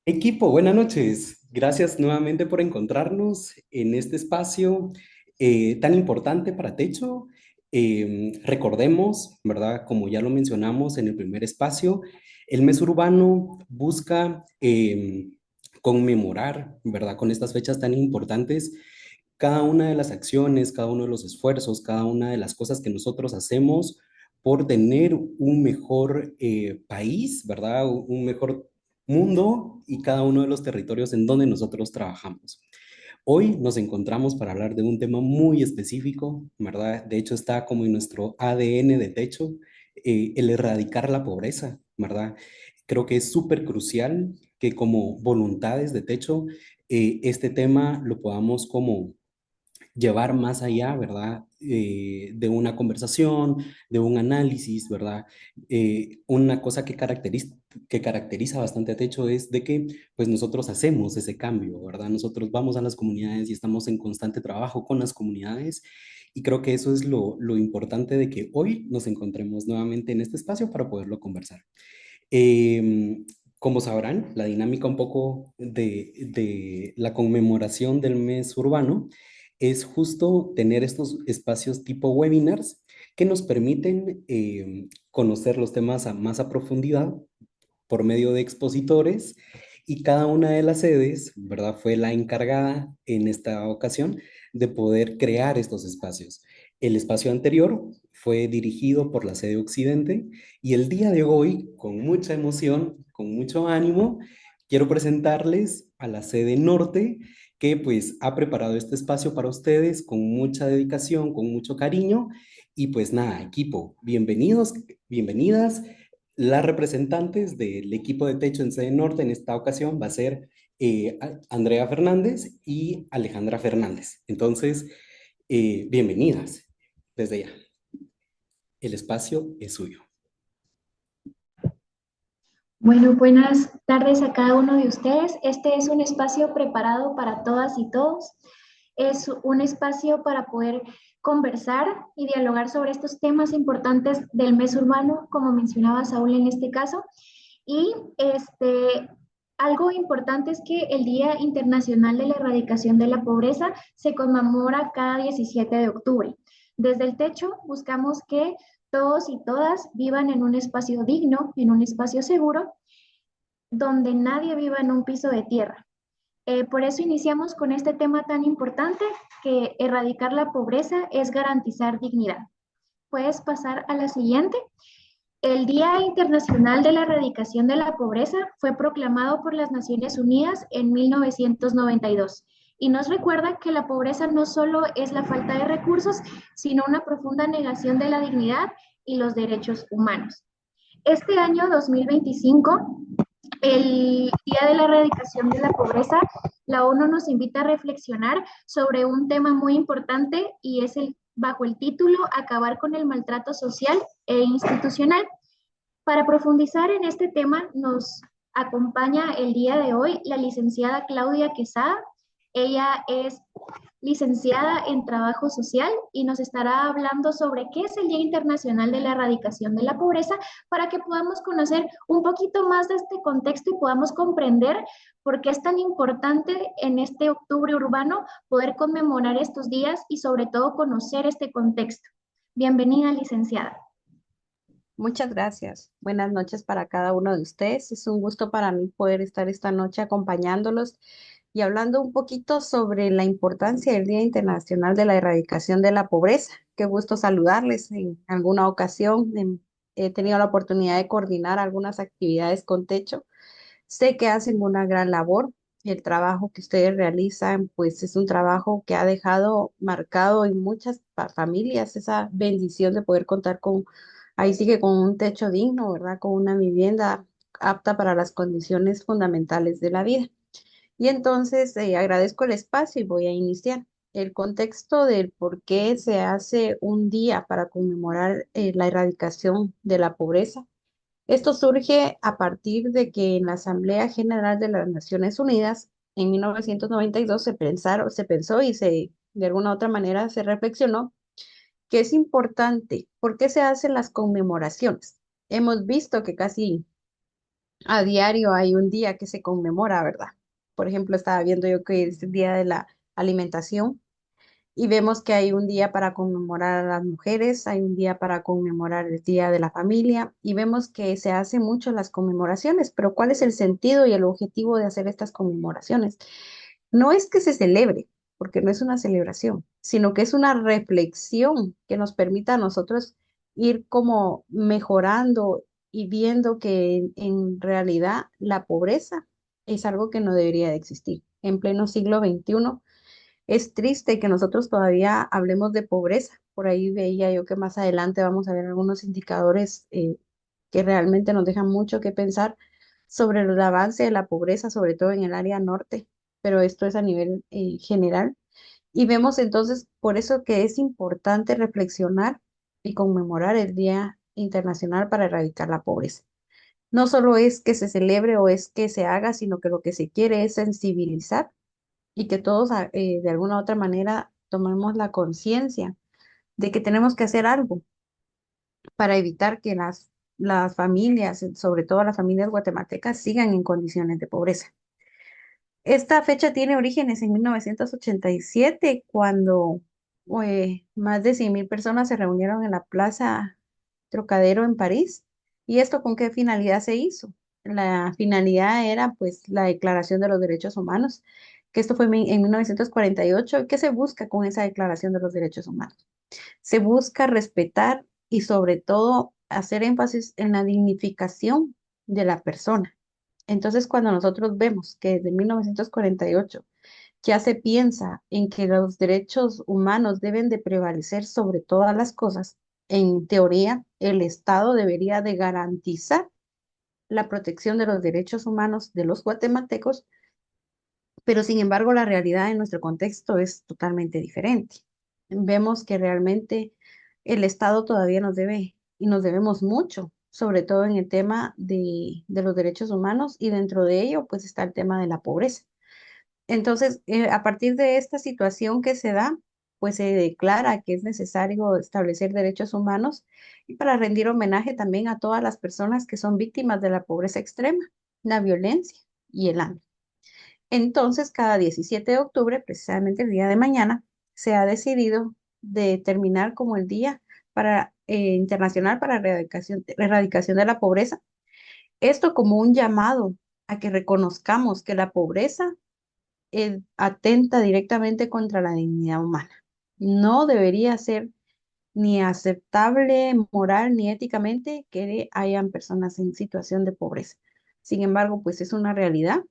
Equipo, buenas noches. Gracias nuevamente por encontrarnos en este espacio tan importante para Techo. Recordemos, ¿verdad? Como ya lo mencionamos en el primer espacio, el mes urbano busca conmemorar, ¿verdad? Con estas fechas tan importantes, cada una de las acciones, cada uno de los esfuerzos, cada una de las cosas que nosotros hacemos por tener un mejor país, ¿verdad? Un mejor mundo y cada uno de los territorios en donde nosotros trabajamos. Hoy nos encontramos para hablar de un tema muy específico, ¿verdad? De hecho, está como en nuestro ADN de Techo, el erradicar la pobreza, ¿verdad? Creo que es súper crucial que como voluntades de Techo, este tema lo podamos como llevar más allá, ¿verdad? De una conversación, de un análisis, ¿verdad? Una cosa que caracteriza bastante a Techo es de que pues nosotros hacemos ese cambio, ¿verdad? Nosotros vamos a las comunidades y estamos en constante trabajo con las comunidades y creo que eso es lo importante de que hoy nos encontremos nuevamente en este espacio para poderlo conversar. Como sabrán, la dinámica un poco de la conmemoración del mes urbano es justo tener estos espacios tipo webinars que nos permiten conocer los temas más a profundidad por medio de expositores y cada una de las sedes, ¿verdad? Fue la encargada en esta ocasión de poder crear estos espacios. El espacio anterior fue dirigido por la sede Occidente y el día de hoy, con mucha emoción, con mucho ánimo, quiero presentarles a la sede Norte que pues ha preparado este espacio para ustedes con mucha dedicación, con mucho cariño y pues nada, equipo, bienvenidos, bienvenidas. Las representantes del equipo de Techo en sede norte en esta ocasión va a ser Andrea Fernández y Alejandra Fernández. Entonces, bienvenidas desde ya. El espacio es suyo. Bueno, buenas tardes a cada uno de ustedes. Este es un espacio preparado para todas y todos. Es un espacio para poder conversar y dialogar sobre estos temas importantes del mes urbano, como mencionaba Saúl en este caso. Y algo importante es que el Día Internacional de la Erradicación de la Pobreza se conmemora cada 17 de octubre. Desde el techo buscamos que todos y todas vivan en un espacio digno, en un espacio seguro, donde nadie viva en un piso de tierra. Por eso iniciamos con este tema tan importante, que erradicar la pobreza es garantizar dignidad. ¿Puedes pasar a la siguiente? El Día Internacional de la Erradicación de la Pobreza fue proclamado por las Naciones Unidas en 1992 y nos recuerda que la pobreza no solo es la falta de recursos, sino una profunda negación de la dignidad y los derechos humanos. Este año 2025, el Día de la Erradicación de la Pobreza, la ONU nos invita a reflexionar sobre un tema muy importante y es bajo el título Acabar con el maltrato social e institucional. Para profundizar en este tema, nos acompaña el día de hoy la licenciada Claudia Quesada. Ella es licenciada en Trabajo Social y nos estará hablando sobre qué es el Día Internacional de la Erradicación de la Pobreza para que podamos conocer un poquito más de este contexto y podamos comprender por qué es tan importante en este octubre urbano poder conmemorar estos días y sobre todo conocer este contexto. Bienvenida, licenciada. Muchas gracias. Buenas noches para cada uno de ustedes. Es un gusto para mí poder estar esta noche acompañándolos y hablando un poquito sobre la importancia del Día Internacional de la Erradicación de la Pobreza. Qué gusto saludarles en alguna ocasión. He tenido la oportunidad de coordinar algunas actividades con Techo. Sé que hacen una gran labor. El trabajo que ustedes realizan, pues es un trabajo que ha dejado marcado en muchas familias esa bendición de poder contar con, ahí sí que con un techo digno, ¿verdad? Con una vivienda apta para las condiciones fundamentales de la vida. Y entonces agradezco el espacio y voy a iniciar. El contexto del por qué se hace un día para conmemorar la erradicación de la pobreza. Esto surge a partir de que en la Asamblea General de las Naciones Unidas en 1992 se pensó y de alguna u otra manera se reflexionó que es importante. ¿Por qué se hacen las conmemoraciones? Hemos visto que casi A diario hay un día que se conmemora, ¿verdad? Por ejemplo, estaba viendo yo que es el Día de la Alimentación y vemos que hay un día para conmemorar a las mujeres, hay un día para conmemorar el Día de la Familia y vemos que se hacen mucho las conmemoraciones, pero ¿cuál es el sentido y el objetivo de hacer estas conmemoraciones? No es que se celebre, porque no es una celebración, sino que es una reflexión que nos permita a nosotros ir como mejorando y viendo que en realidad la pobreza es algo que no debería de existir. En pleno siglo XXI es triste que nosotros todavía hablemos de pobreza. Por ahí veía yo que más adelante vamos a ver algunos indicadores que realmente nos dejan mucho que pensar sobre el avance de la pobreza, sobre todo en el área norte, pero esto es a nivel general. Y vemos entonces por eso que es importante reflexionar y conmemorar el Día Internacional para Erradicar la Pobreza. No solo es que se celebre o es que se haga, sino que lo que se quiere es sensibilizar y que todos de alguna u otra manera tomemos la conciencia de que tenemos que hacer algo para evitar que las familias, sobre todo las familias guatemaltecas, sigan en condiciones de pobreza. Esta fecha tiene orígenes en 1987, cuando más de 100.000 personas se reunieron en la Plaza Trocadero en París. ¿Y esto con qué finalidad se hizo? La finalidad era pues la Declaración de los Derechos Humanos, que esto fue en 1948. ¿Y qué se busca con esa Declaración de los Derechos Humanos? Se busca respetar y sobre todo hacer énfasis en la dignificación de la persona. Entonces, cuando nosotros vemos que desde 1948 ya se piensa en que los derechos humanos deben de prevalecer sobre todas las cosas, en teoría, el Estado debería de garantizar la protección de los derechos humanos de los guatemaltecos, pero sin embargo la realidad en nuestro contexto es totalmente diferente. Vemos que realmente el Estado todavía nos debe y nos debemos mucho, sobre todo en el tema de los derechos humanos y dentro de ello pues está el tema de la pobreza. Entonces, a partir de esta situación que se da, pues se declara que es necesario establecer derechos humanos y para rendir homenaje también a todas las personas que son víctimas de la pobreza extrema, la violencia y el hambre. Entonces, cada 17 de octubre, precisamente el día de mañana, se ha decidido determinar como el Día Internacional para Erradicación de la Pobreza. Esto como un llamado a que reconozcamos que la pobreza atenta directamente contra la dignidad humana. No debería ser ni aceptable moral ni éticamente que hayan personas en situación de pobreza. Sin embargo, pues es una realidad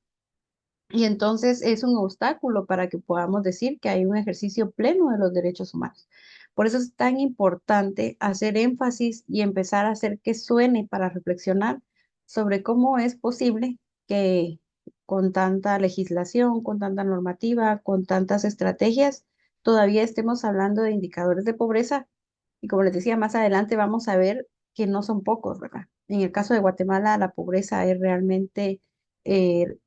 y entonces es un obstáculo para que podamos decir que hay un ejercicio pleno de los derechos humanos. Por eso es tan importante hacer énfasis y empezar a hacer que suene para reflexionar sobre cómo es posible que con tanta legislación, con tanta normativa, con tantas estrategias, todavía estemos hablando de indicadores de pobreza. Y como les decía, más adelante vamos a ver que no son pocos, ¿verdad? En el caso de Guatemala, la pobreza es realmente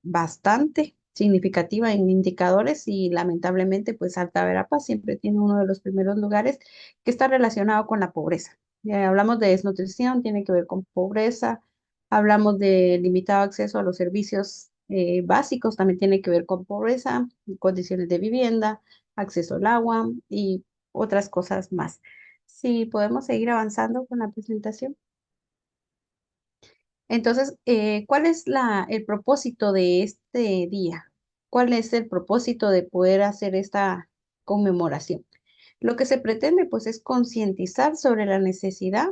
bastante significativa en indicadores y lamentablemente pues Alta Verapaz siempre tiene uno de los primeros lugares que está relacionado con la pobreza. Ya hablamos de desnutrición, tiene que ver con pobreza, hablamos de limitado acceso a los servicios básicos, también tiene que ver con pobreza, condiciones de vivienda, acceso al agua y otras cosas más. Sí, podemos seguir avanzando con la presentación. Entonces, ¿cuál es el propósito de este día? ¿Cuál es el propósito de poder hacer esta conmemoración? Lo que se pretende, pues, es concientizar sobre la necesidad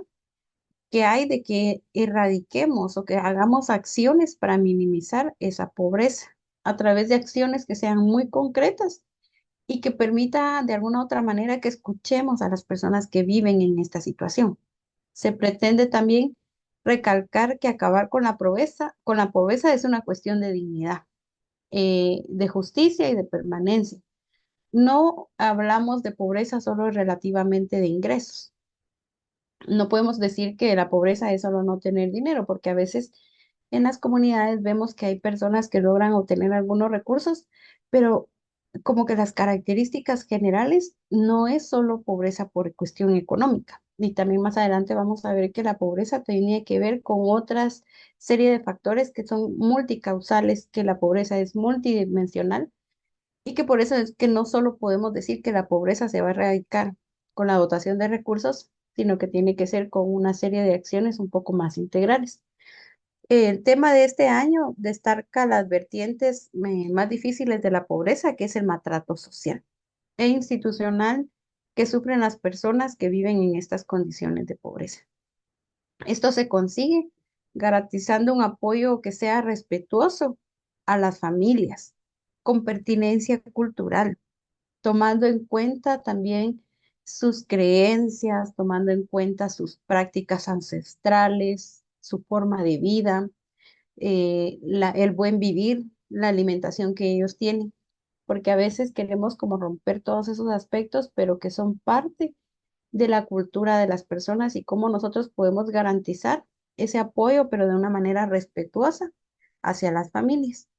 que hay de que erradiquemos o que hagamos acciones para minimizar esa pobreza a través de acciones que sean muy concretas y que permita de alguna u otra manera que escuchemos a las personas que viven en esta situación. Se pretende también recalcar que acabar con la pobreza es una cuestión de dignidad, de justicia y de permanencia. No hablamos de pobreza solo relativamente de ingresos. No podemos decir que la pobreza es solo no tener dinero, porque a veces en las comunidades vemos que hay personas que logran obtener algunos recursos, pero como que las características generales no es solo pobreza por cuestión económica, y también más adelante vamos a ver que la pobreza tiene que ver con otras serie de factores que son multicausales, que la pobreza es multidimensional y que por eso es que no solo podemos decir que la pobreza se va a erradicar con la dotación de recursos, sino que tiene que ser con una serie de acciones un poco más integrales. El tema de este año destaca las vertientes más difíciles de la pobreza, que es el maltrato social e institucional que sufren las personas que viven en estas condiciones de pobreza. Esto se consigue garantizando un apoyo que sea respetuoso a las familias, con pertinencia cultural, tomando en cuenta también sus creencias, tomando en cuenta sus prácticas ancestrales, su forma de vida, el buen vivir, la alimentación que ellos tienen, porque a veces queremos como romper todos esos aspectos, pero que son parte de la cultura de las personas y cómo nosotros podemos garantizar ese apoyo, pero de una manera respetuosa hacia las familias.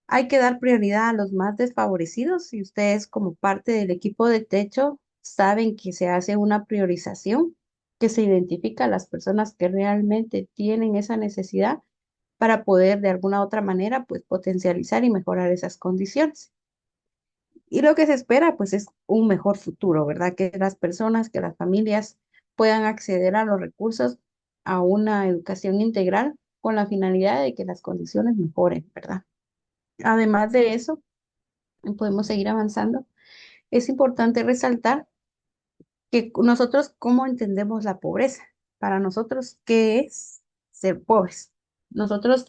Hay que dar prioridad a los más desfavorecidos y ustedes como parte del equipo de techo saben que se hace una priorización, que se identifica a las personas que realmente tienen esa necesidad para poder de alguna otra manera pues potencializar y mejorar esas condiciones. Y lo que se espera pues es un mejor futuro, ¿verdad? Que las personas, que las familias puedan acceder a los recursos, a una educación integral con la finalidad de que las condiciones mejoren, ¿verdad? Además de eso, podemos seguir avanzando. Es importante resaltar que nosotros, ¿cómo entendemos la pobreza? Para nosotros, ¿qué es ser pobres? Nosotros,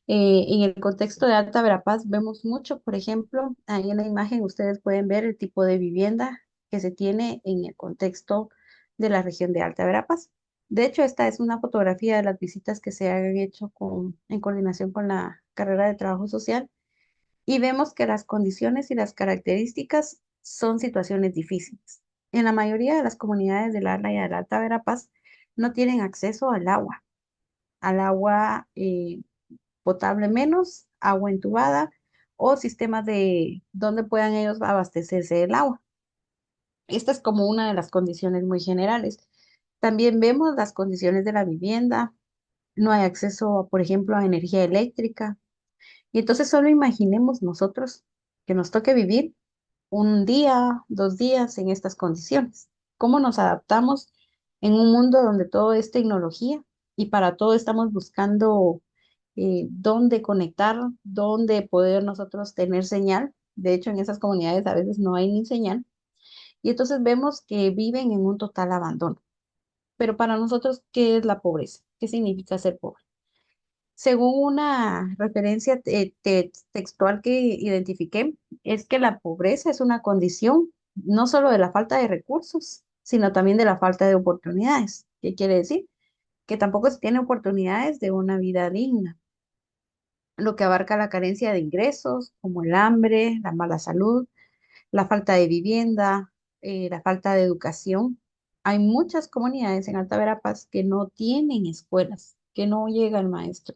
en el contexto de Alta Verapaz, vemos mucho, por ejemplo, ahí en la imagen ustedes pueden ver el tipo de vivienda que se tiene en el contexto de la región de Alta Verapaz. De hecho, esta es una fotografía de las visitas que se han hecho en coordinación con la carrera de trabajo social y vemos que las condiciones y las características son situaciones difíciles. En la mayoría de las comunidades del Arla y del Alta Verapaz no tienen acceso al agua potable menos, agua entubada o sistemas de donde puedan ellos abastecerse del agua. Esta es como una de las condiciones muy generales. También vemos las condiciones de la vivienda, no hay acceso, por ejemplo, a energía eléctrica. Y entonces solo imaginemos nosotros que nos toque vivir un día, 2 días en estas condiciones. ¿Cómo nos adaptamos en un mundo donde todo es tecnología y para todo estamos buscando dónde conectar, dónde poder nosotros tener señal? De hecho, en esas comunidades a veces no hay ni señal. Y entonces vemos que viven en un total abandono. Pero para nosotros, ¿qué es la pobreza? ¿Qué significa ser pobre? Según una referencia textual que identifiqué, es que la pobreza es una condición no solo de la falta de recursos, sino también de la falta de oportunidades. ¿Qué quiere decir? Que tampoco se tiene oportunidades de una vida digna, lo que abarca la carencia de ingresos, como el hambre, la mala salud, la falta de vivienda, la falta de educación. Hay muchas comunidades en Alta Verapaz que no tienen escuelas, que no llega el maestro,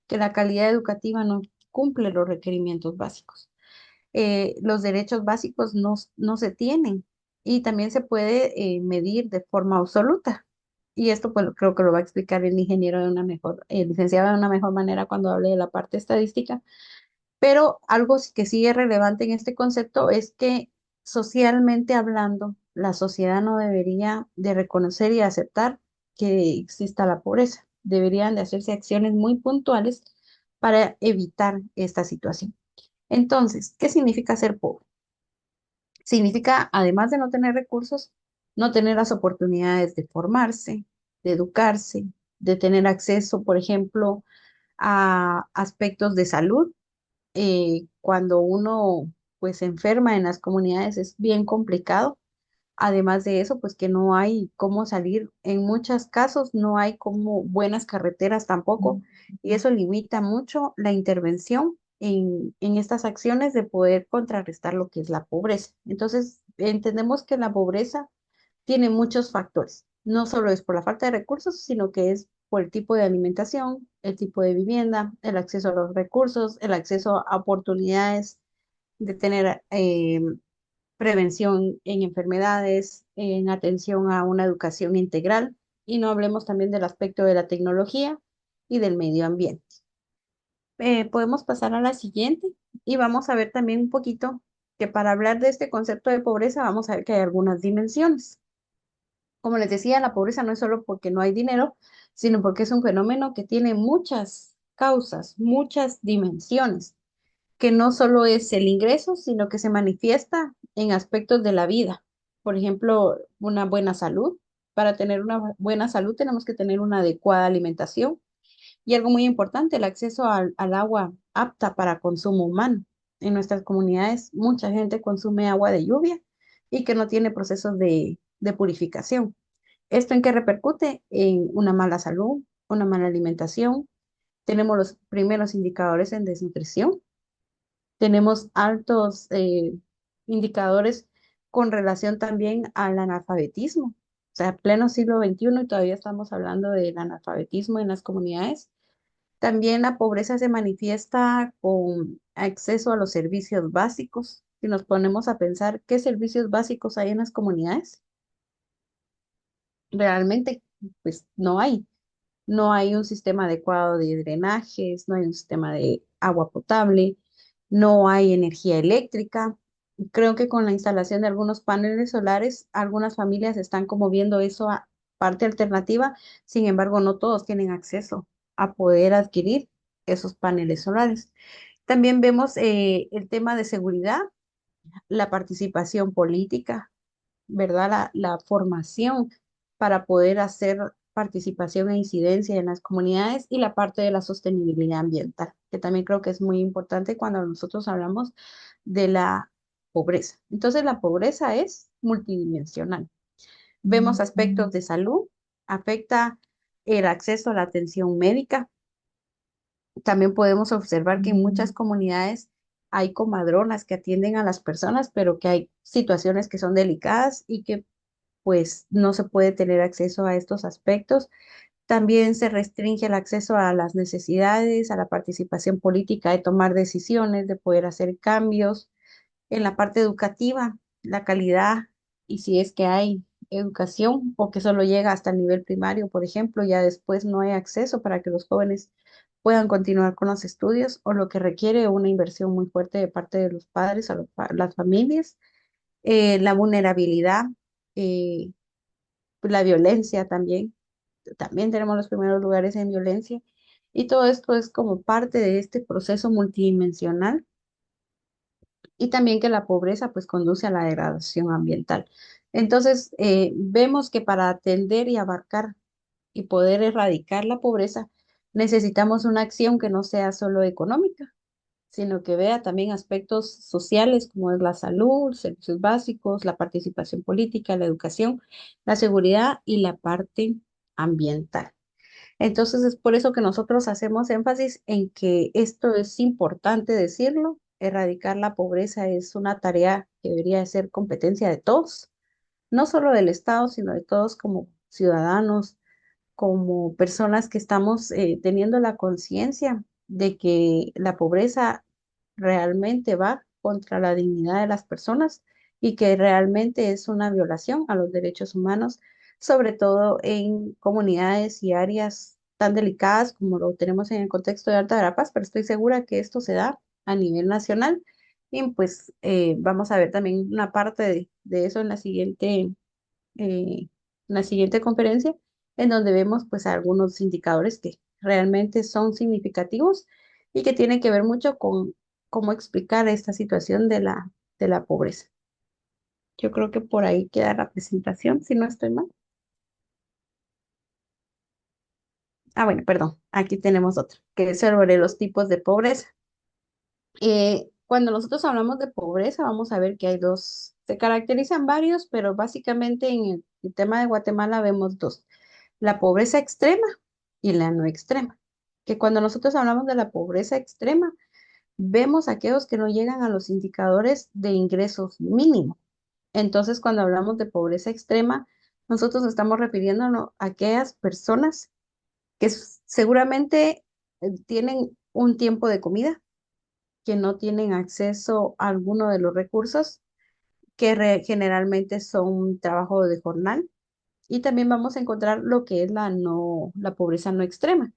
que la calidad educativa no cumple los requerimientos básicos. Los derechos básicos no se tienen y también se puede medir de forma absoluta. Y esto pues creo que lo va a explicar el ingeniero de una mejor, el licenciado de una mejor manera cuando hable de la parte estadística. Pero algo que sí es relevante en este concepto es que socialmente hablando, la sociedad no debería de reconocer y aceptar que exista la pobreza. Deberían de hacerse acciones muy puntuales para evitar esta situación. Entonces, ¿qué significa ser pobre? Significa, además de no tener recursos, no tener las oportunidades de formarse, de educarse, de tener acceso, por ejemplo, a aspectos de salud. Cuando uno pues se enferma en las comunidades es bien complicado. Además de eso, pues que no hay cómo salir. En muchos casos no hay como buenas carreteras tampoco y eso limita mucho la intervención en estas acciones de poder contrarrestar lo que es la pobreza. Entonces, entendemos que la pobreza tiene muchos factores. No solo es por la falta de recursos, sino que es por el tipo de alimentación, el tipo de vivienda, el acceso a los recursos, el acceso a oportunidades de tener prevención en enfermedades, en atención a una educación integral, y no hablemos también del aspecto de la tecnología y del medio ambiente. Podemos pasar a la siguiente y vamos a ver también un poquito que para hablar de este concepto de pobreza vamos a ver que hay algunas dimensiones. Como les decía, la pobreza no es solo porque no hay dinero, sino porque es un fenómeno que tiene muchas causas, muchas dimensiones, que no solo es el ingreso, sino que se manifiesta en aspectos de la vida. Por ejemplo, una buena salud. Para tener una buena salud tenemos que tener una adecuada alimentación y algo muy importante, el acceso al agua apta para consumo humano. En nuestras comunidades, mucha gente consume agua de lluvia y que no tiene procesos de purificación. ¿Esto en qué repercute? En una mala salud, una mala alimentación. Tenemos los primeros indicadores en desnutrición. Tenemos altos indicadores con relación también al analfabetismo. O sea, pleno siglo XXI y todavía estamos hablando del analfabetismo en las comunidades. También la pobreza se manifiesta con acceso a los servicios básicos. Si nos ponemos a pensar qué servicios básicos hay en las comunidades, realmente pues no hay. No hay un sistema adecuado de drenajes, no hay un sistema de agua potable, no hay energía eléctrica. Creo que con la instalación de algunos paneles solares, algunas familias están como viendo eso a parte alternativa, sin embargo, no todos tienen acceso a poder adquirir esos paneles solares. También vemos el tema de seguridad, la participación política, ¿verdad? La formación para poder hacer participación e incidencia en las comunidades y la parte de la sostenibilidad ambiental, que también creo que es muy importante cuando nosotros hablamos de la pobreza. Entonces, la pobreza es multidimensional. Vemos aspectos de salud, afecta el acceso a la atención médica. También podemos observar que en muchas comunidades hay comadronas que atienden a las personas, pero que hay situaciones que son delicadas y que pues no se puede tener acceso a estos aspectos. También se restringe el acceso a las necesidades, a la participación política, de tomar decisiones, de poder hacer cambios. En la parte educativa, la calidad y si es que hay educación o que solo llega hasta el nivel primario, por ejemplo, ya después no hay acceso para que los jóvenes puedan continuar con los estudios o lo que requiere una inversión muy fuerte de parte de los padres a las familias. La vulnerabilidad, eh, la violencia también. También tenemos los primeros lugares en violencia. Y todo esto es como parte de este proceso multidimensional y también que la pobreza pues conduce a la degradación ambiental. Entonces, vemos que para atender y abarcar y poder erradicar la pobreza, necesitamos una acción que no sea solo económica, sino que vea también aspectos sociales como es la salud, servicios básicos, la participación política, la educación, la seguridad y la parte ambiental. Entonces es por eso que nosotros hacemos énfasis en que esto es importante decirlo. Erradicar la pobreza es una tarea que debería de ser competencia de todos, no solo del Estado, sino de todos como ciudadanos, como personas que estamos teniendo la conciencia de que la pobreza realmente va contra la dignidad de las personas y que realmente es una violación a los derechos humanos, sobre todo en comunidades y áreas tan delicadas como lo tenemos en el contexto de Alta Verapaz, pero estoy segura que esto se da a nivel nacional y pues vamos a ver también una parte de eso en la siguiente conferencia, en donde vemos pues algunos indicadores que realmente son significativos y que tienen que ver mucho con cómo explicar esta situación de la pobreza. Yo creo que por ahí queda la presentación, si no estoy mal. Ah, bueno, perdón, aquí tenemos otro, que es sobre los tipos de pobreza. Cuando nosotros hablamos de pobreza, vamos a ver que hay dos, se caracterizan varios, pero básicamente en el tema de Guatemala vemos dos, la pobreza extrema y la no extrema. Que cuando nosotros hablamos de la pobreza extrema, vemos aquellos que no llegan a los indicadores de ingresos mínimos. Entonces, cuando hablamos de pobreza extrema, nosotros estamos refiriéndonos a aquellas personas que seguramente tienen un tiempo de comida, que no tienen acceso a alguno de los recursos que generalmente son trabajo de jornal. Y también vamos a encontrar lo que es la pobreza no extrema,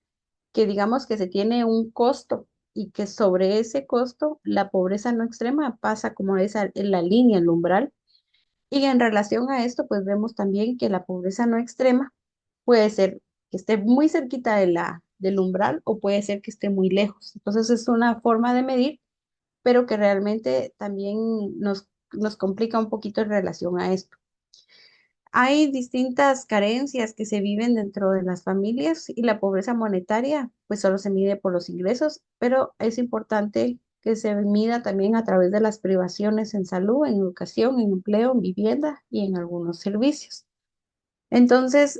que digamos que se tiene un costo y que sobre ese costo la pobreza no extrema pasa como esa en la línea, el umbral. Y en relación a esto, pues vemos también que la pobreza no extrema puede ser que esté muy cerquita del umbral o puede ser que esté muy lejos. Entonces es una forma de medir, pero que realmente también nos complica un poquito en relación a esto. Hay distintas carencias que se viven dentro de las familias y la pobreza monetaria pues solo se mide por los ingresos, pero es importante que se mida también a través de las privaciones en salud, en educación, en empleo, en vivienda y en algunos servicios. Entonces,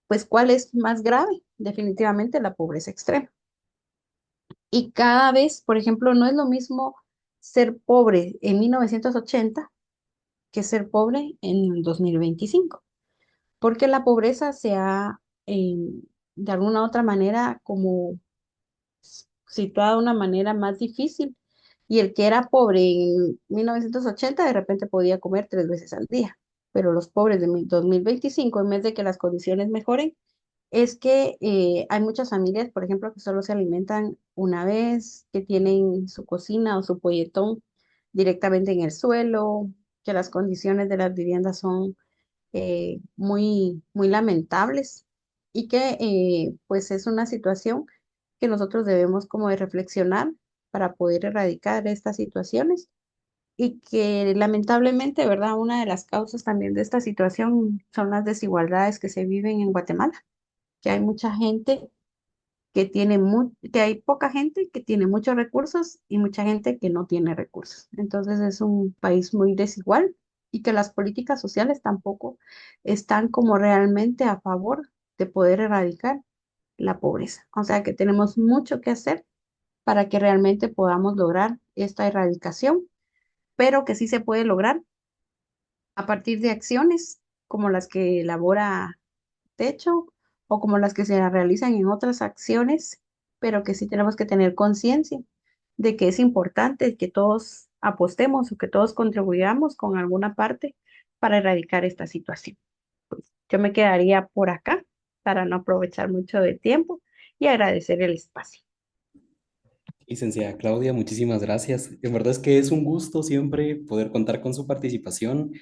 pues, ¿cuál es más grave? Definitivamente la pobreza extrema. Y cada vez, por ejemplo, no es lo mismo ser pobre en 1980 que ser pobre en el 2025, porque la pobreza se ha, de alguna u otra manera, como situado de una manera más difícil. Y el que era pobre en 1980 de repente podía comer 3 veces al día. Pero los pobres de 2025, en vez de que las condiciones mejoren, es que hay muchas familias, por ejemplo, que solo se alimentan una vez, que tienen su cocina o su polletón directamente en el suelo, que las condiciones de las viviendas son muy lamentables y que pues es una situación que nosotros debemos como de reflexionar para poder erradicar estas situaciones y que lamentablemente, ¿verdad? Una de las causas también de esta situación son las desigualdades que se viven en Guatemala, que hay mucha gente que hay poca gente que tiene muchos recursos y mucha gente que no tiene recursos. Entonces es un país muy desigual y que las políticas sociales tampoco están como realmente a favor de poder erradicar la pobreza. O sea que tenemos mucho que hacer para que realmente podamos lograr esta erradicación, pero que sí se puede lograr a partir de acciones como las que elabora Techo o como las que se realizan en otras acciones, pero que sí tenemos que tener conciencia de que es importante que todos apostemos o que todos contribuyamos con alguna parte para erradicar esta situación. Yo me quedaría por acá para no aprovechar mucho del tiempo y agradecer el espacio. Licenciada Claudia, muchísimas gracias. En verdad es que es un gusto siempre poder contar con su participación.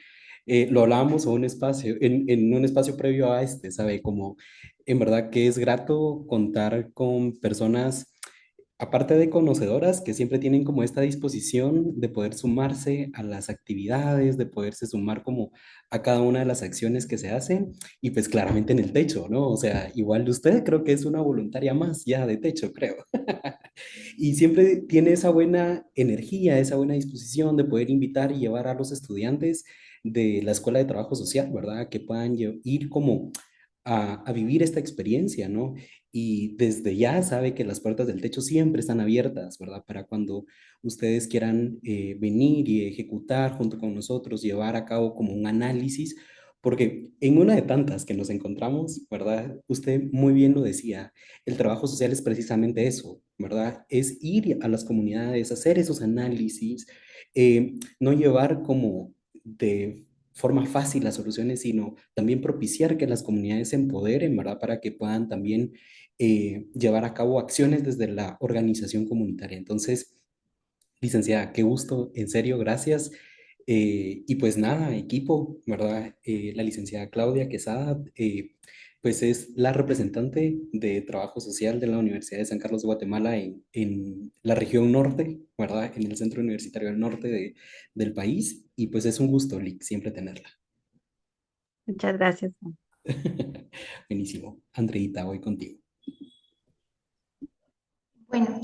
Lo hablábamos en un espacio previo a este, ¿sabe? Como en verdad que es grato contar con personas, aparte de conocedoras, que siempre tienen como esta disposición de poder sumarse a las actividades, de poderse sumar como a cada una de las acciones que se hacen y pues claramente en el techo, ¿no? O sea, igual de usted creo que es una voluntaria más ya de techo, creo. Y siempre tiene esa buena energía, esa buena disposición de poder invitar y llevar a los estudiantes de la Escuela de Trabajo Social, ¿verdad? Que puedan ir como a vivir esta experiencia, ¿no? Y desde ya sabe que las puertas del techo siempre están abiertas, ¿verdad? Para cuando ustedes quieran venir y ejecutar junto con nosotros, llevar a cabo como un análisis, porque en una de tantas que nos encontramos, ¿verdad? Usted muy bien lo decía, el trabajo social es precisamente eso, ¿verdad? Es ir a las comunidades, hacer esos análisis, no llevar como de forma fácil las soluciones, sino también propiciar que las comunidades se empoderen, ¿verdad? Para que puedan también llevar a cabo acciones desde la organización comunitaria. Entonces, licenciada, qué gusto, en serio, gracias. Y pues nada, equipo, ¿verdad? La licenciada Claudia Quesada, pues es la representante de trabajo social de la Universidad de San Carlos de Guatemala en la región norte, ¿verdad? En el centro universitario del norte del país. Y pues es un gusto, Lick, siempre tenerla. Muchas gracias. Buenísimo. Andreita, voy contigo. Bueno,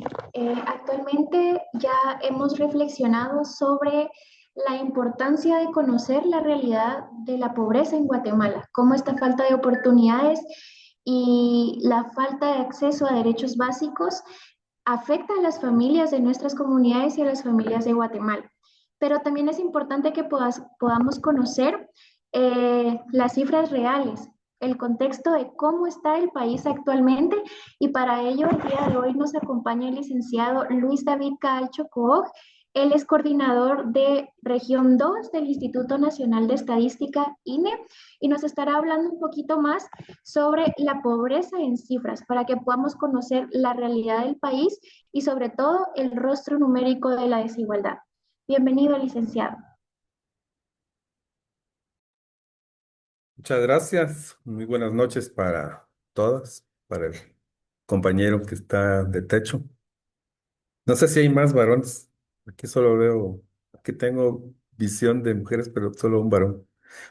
actualmente ya hemos reflexionado sobre la importancia de conocer la realidad de la pobreza en Guatemala, cómo esta falta de oportunidades y la falta de acceso a derechos básicos afecta a las familias de nuestras comunidades y a las familias de Guatemala. Pero también es importante que podamos conocer las cifras reales, el contexto de cómo está el país actualmente y para ello el día de hoy nos acompaña el licenciado Luis David Calcho Coog. Él es coordinador de Región 2 del Instituto Nacional de Estadística, INE, y nos estará hablando un poquito más sobre la pobreza en cifras para que podamos conocer la realidad del país y sobre todo el rostro numérico de la desigualdad. Bienvenido, licenciado. Muchas gracias. Muy buenas noches para todas, para el compañero que está de techo. No sé si hay más varones. Aquí solo veo, aquí tengo visión de mujeres, pero solo un varón.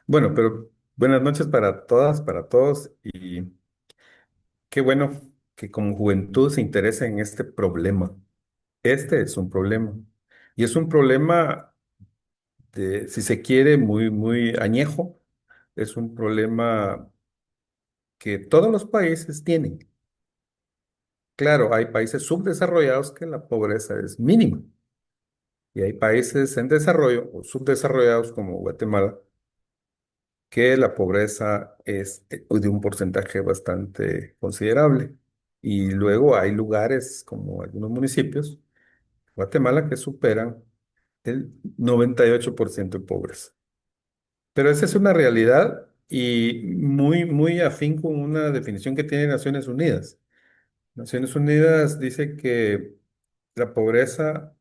Bueno, pero buenas noches para todas, para todos. Y qué bueno que como juventud se interese en este problema. Este es un problema. Y es un problema de, si se quiere, muy, muy añejo. Es un problema que todos los países tienen. Claro, hay países subdesarrollados que la pobreza es mínima y hay países en desarrollo o subdesarrollados como Guatemala que la pobreza es de un porcentaje bastante considerable. Y luego hay lugares como algunos municipios, Guatemala, que superan el 98% de pobreza. Pero esa es una realidad y muy, muy afín con una definición que tiene Naciones Unidas. Naciones Unidas dice que la pobreza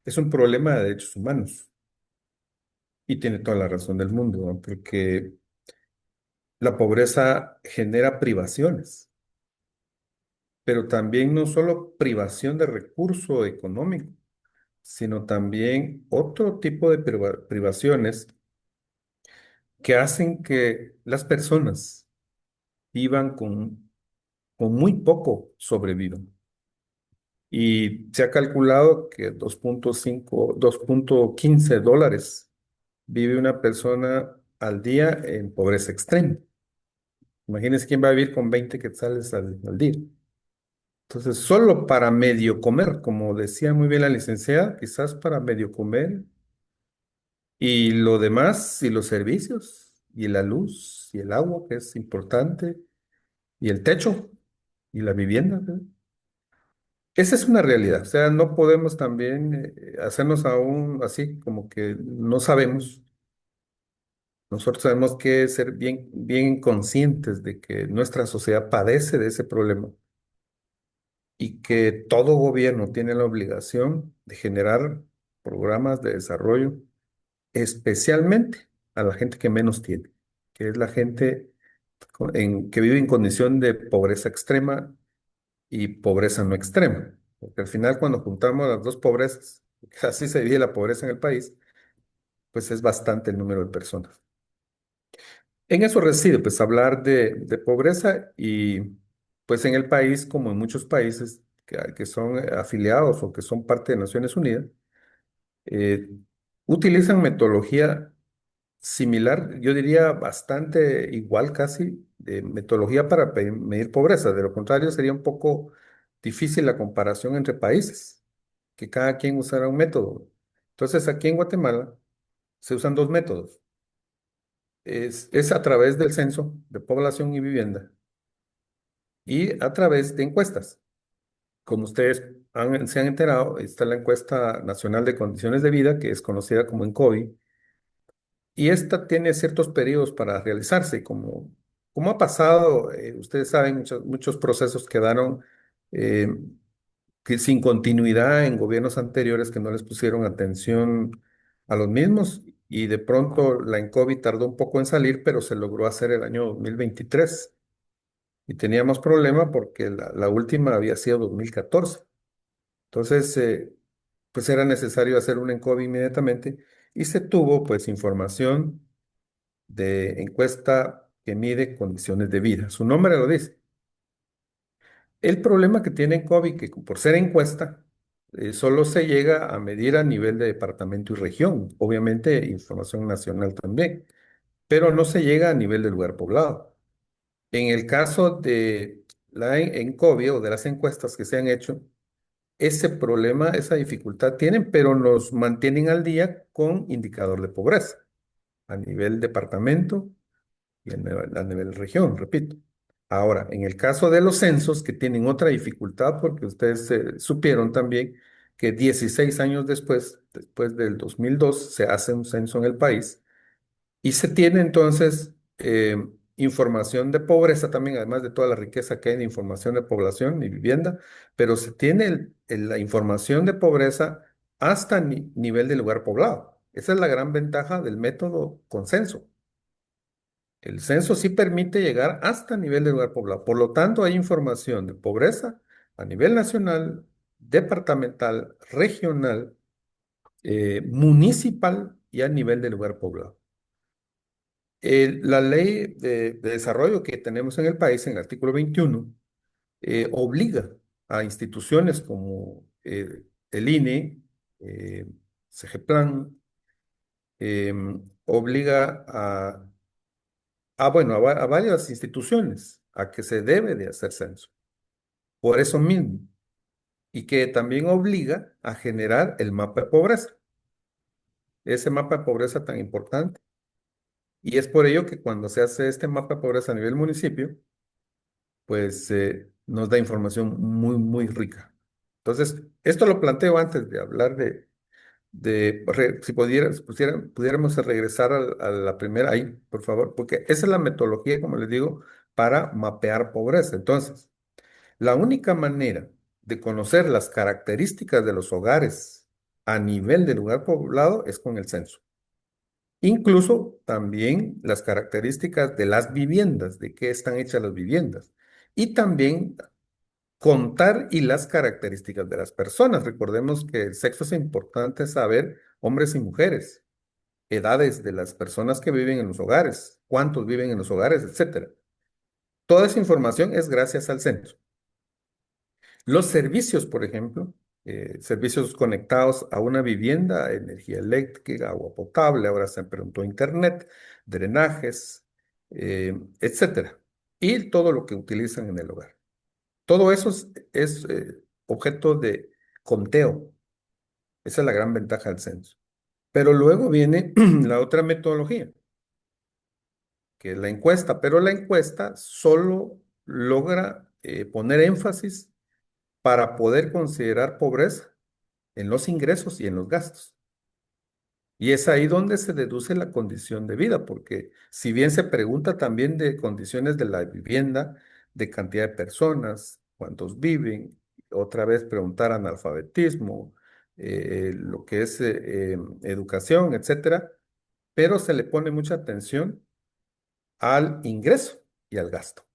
es un problema de derechos humanos y tiene toda la razón del mundo, ¿no? Porque la pobreza genera privaciones, pero también no solo privación de recurso económico, sino también otro tipo de privaciones que hacen que las personas vivan con muy poco, sobrevivan. Y se ha calculado que 2.15 dólares vive una persona al día en pobreza extrema. Imagínense quién va a vivir con 20 quetzales al día. Entonces, solo para medio comer, como decía muy bien la licenciada, quizás para medio comer, y lo demás, y los servicios, y la luz, y el agua, que es importante, y el techo, y la vivienda, ¿verdad? Esa es una realidad, o sea, no podemos también hacernos aún así como que no sabemos. Nosotros tenemos que ser bien, bien conscientes de que nuestra sociedad padece de ese problema y que todo gobierno tiene la obligación de generar programas de desarrollo, especialmente a la gente que menos tiene, que es la gente que vive en condición de pobreza extrema y pobreza no extrema. Porque al final cuando juntamos las dos pobrezas, que así se vive la pobreza en el país, pues es bastante el número de personas. En eso reside, pues, hablar de pobreza y, pues, en el país, como en muchos países que son afiliados o que son parte de Naciones Unidas, eh, utilizan metodología similar, yo diría bastante igual casi, de metodología para medir pobreza. De lo contrario, sería un poco difícil la comparación entre países, que cada quien usara un método. Entonces, aquí en Guatemala se usan dos métodos. Es a través del censo de población y vivienda y a través de encuestas. Como ustedes se han enterado, está la encuesta nacional de condiciones de vida, que es conocida como ENCOVI, y esta tiene ciertos periodos para realizarse. Como ha pasado, ustedes saben, muchos procesos quedaron eh, que sin continuidad en gobiernos anteriores que no les pusieron atención a los mismos, y de pronto la ENCOVI tardó un poco en salir, pero se logró hacer el año 2023. Y teníamos problema porque la última había sido 2014. Entonces, pues era necesario hacer un ENCOVI inmediatamente y se tuvo pues información de encuesta que mide condiciones de vida. Su nombre lo dice. El problema que tiene ENCOVI, que por ser encuesta, solo se llega a medir a nivel de departamento y región, obviamente información nacional también, pero no se llega a nivel de lugar poblado. En el caso de la ENCOVI o de las encuestas que se han hecho, ese problema, esa dificultad tienen, pero nos mantienen al día con indicador de pobreza a nivel departamento y a nivel región, repito. Ahora, en el caso de los censos, que tienen otra dificultad, porque ustedes supieron también que 16 años después del 2002, se hace un censo en el país y se tiene entonces información de pobreza también, además de toda la riqueza que hay de información de población y vivienda, pero se tiene la información de pobreza hasta nivel de lugar poblado. Esa es la gran ventaja del método consenso. El censo sí permite llegar hasta nivel de lugar poblado. Por lo tanto, hay información de pobreza a nivel nacional, departamental, regional, municipal y a nivel de lugar poblado. La ley de desarrollo que tenemos en el país, en el artículo 21, obliga a instituciones como el INE, eh, CGPLAN, obliga bueno, a varias instituciones a que se debe de hacer censo. Por eso mismo. Y que también obliga a generar el mapa de pobreza. Ese mapa de pobreza tan importante. Y es por ello que cuando se hace este mapa de pobreza a nivel municipio, pues nos da información muy, muy rica. Entonces, esto lo planteo antes de hablar si pudiéramos regresar a la primera ahí, por favor, porque esa es la metodología, como les digo, para mapear pobreza. Entonces, la única manera de conocer las características de los hogares a nivel del lugar poblado es con el censo. Incluso también las características de las viviendas, de qué están hechas las viviendas. Y también contar y las características de las personas. Recordemos que el sexo es importante saber hombres y mujeres, edades de las personas que viven en los hogares, cuántos viven en los hogares, etcétera. Toda esa información es gracias al censo. Los servicios, por ejemplo, servicios conectados a una vivienda, energía eléctrica, agua potable, ahora se preguntó internet, drenajes, etcétera. Y todo lo que utilizan en el hogar. Todo eso es objeto de conteo. Esa es la gran ventaja del censo. Pero luego viene la otra metodología, que es la encuesta. Pero la encuesta solo logra poner énfasis para poder considerar pobreza en los ingresos y en los gastos. Y es ahí donde se deduce la condición de vida, porque si bien se pregunta también de condiciones de la vivienda, de cantidad de personas, cuántos viven, otra vez preguntar analfabetismo, lo que es educación, etcétera, pero se le pone mucha atención al ingreso y al gasto.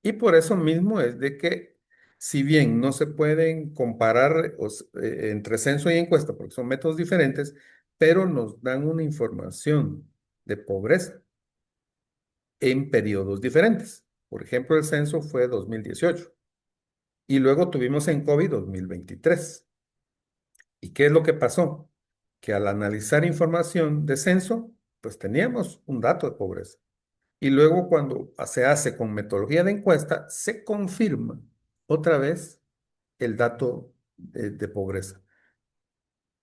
Y por eso mismo es de que, si bien no se pueden comparar entre censo y encuesta, porque son métodos diferentes, pero nos dan una información de pobreza en periodos diferentes. Por ejemplo, el censo fue 2018 y luego tuvimos en COVID 2023. ¿Y qué es lo que pasó? Que al analizar información de censo, pues teníamos un dato de pobreza. Y luego cuando se hace con metodología de encuesta, se confirma otra vez el dato de pobreza.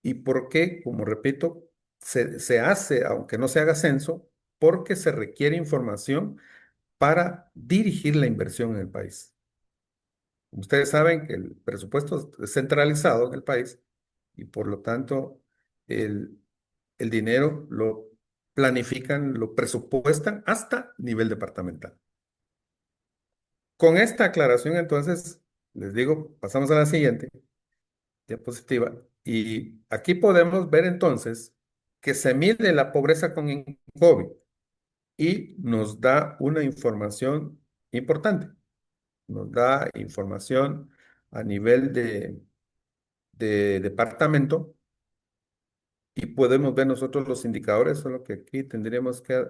¿Y por qué? Como repito, se hace, aunque no se haga censo, porque se requiere información para dirigir la inversión en el país. Ustedes saben que el presupuesto es centralizado en el país y por lo tanto el, el dinero lo planifican, lo presupuestan hasta nivel departamental. Con esta aclaración, entonces, les digo, pasamos a la siguiente diapositiva. Y aquí podemos ver entonces que se mide la pobreza con COVID y nos da una información importante. Nos da información a nivel de departamento y podemos ver nosotros los indicadores, solo que aquí tendríamos que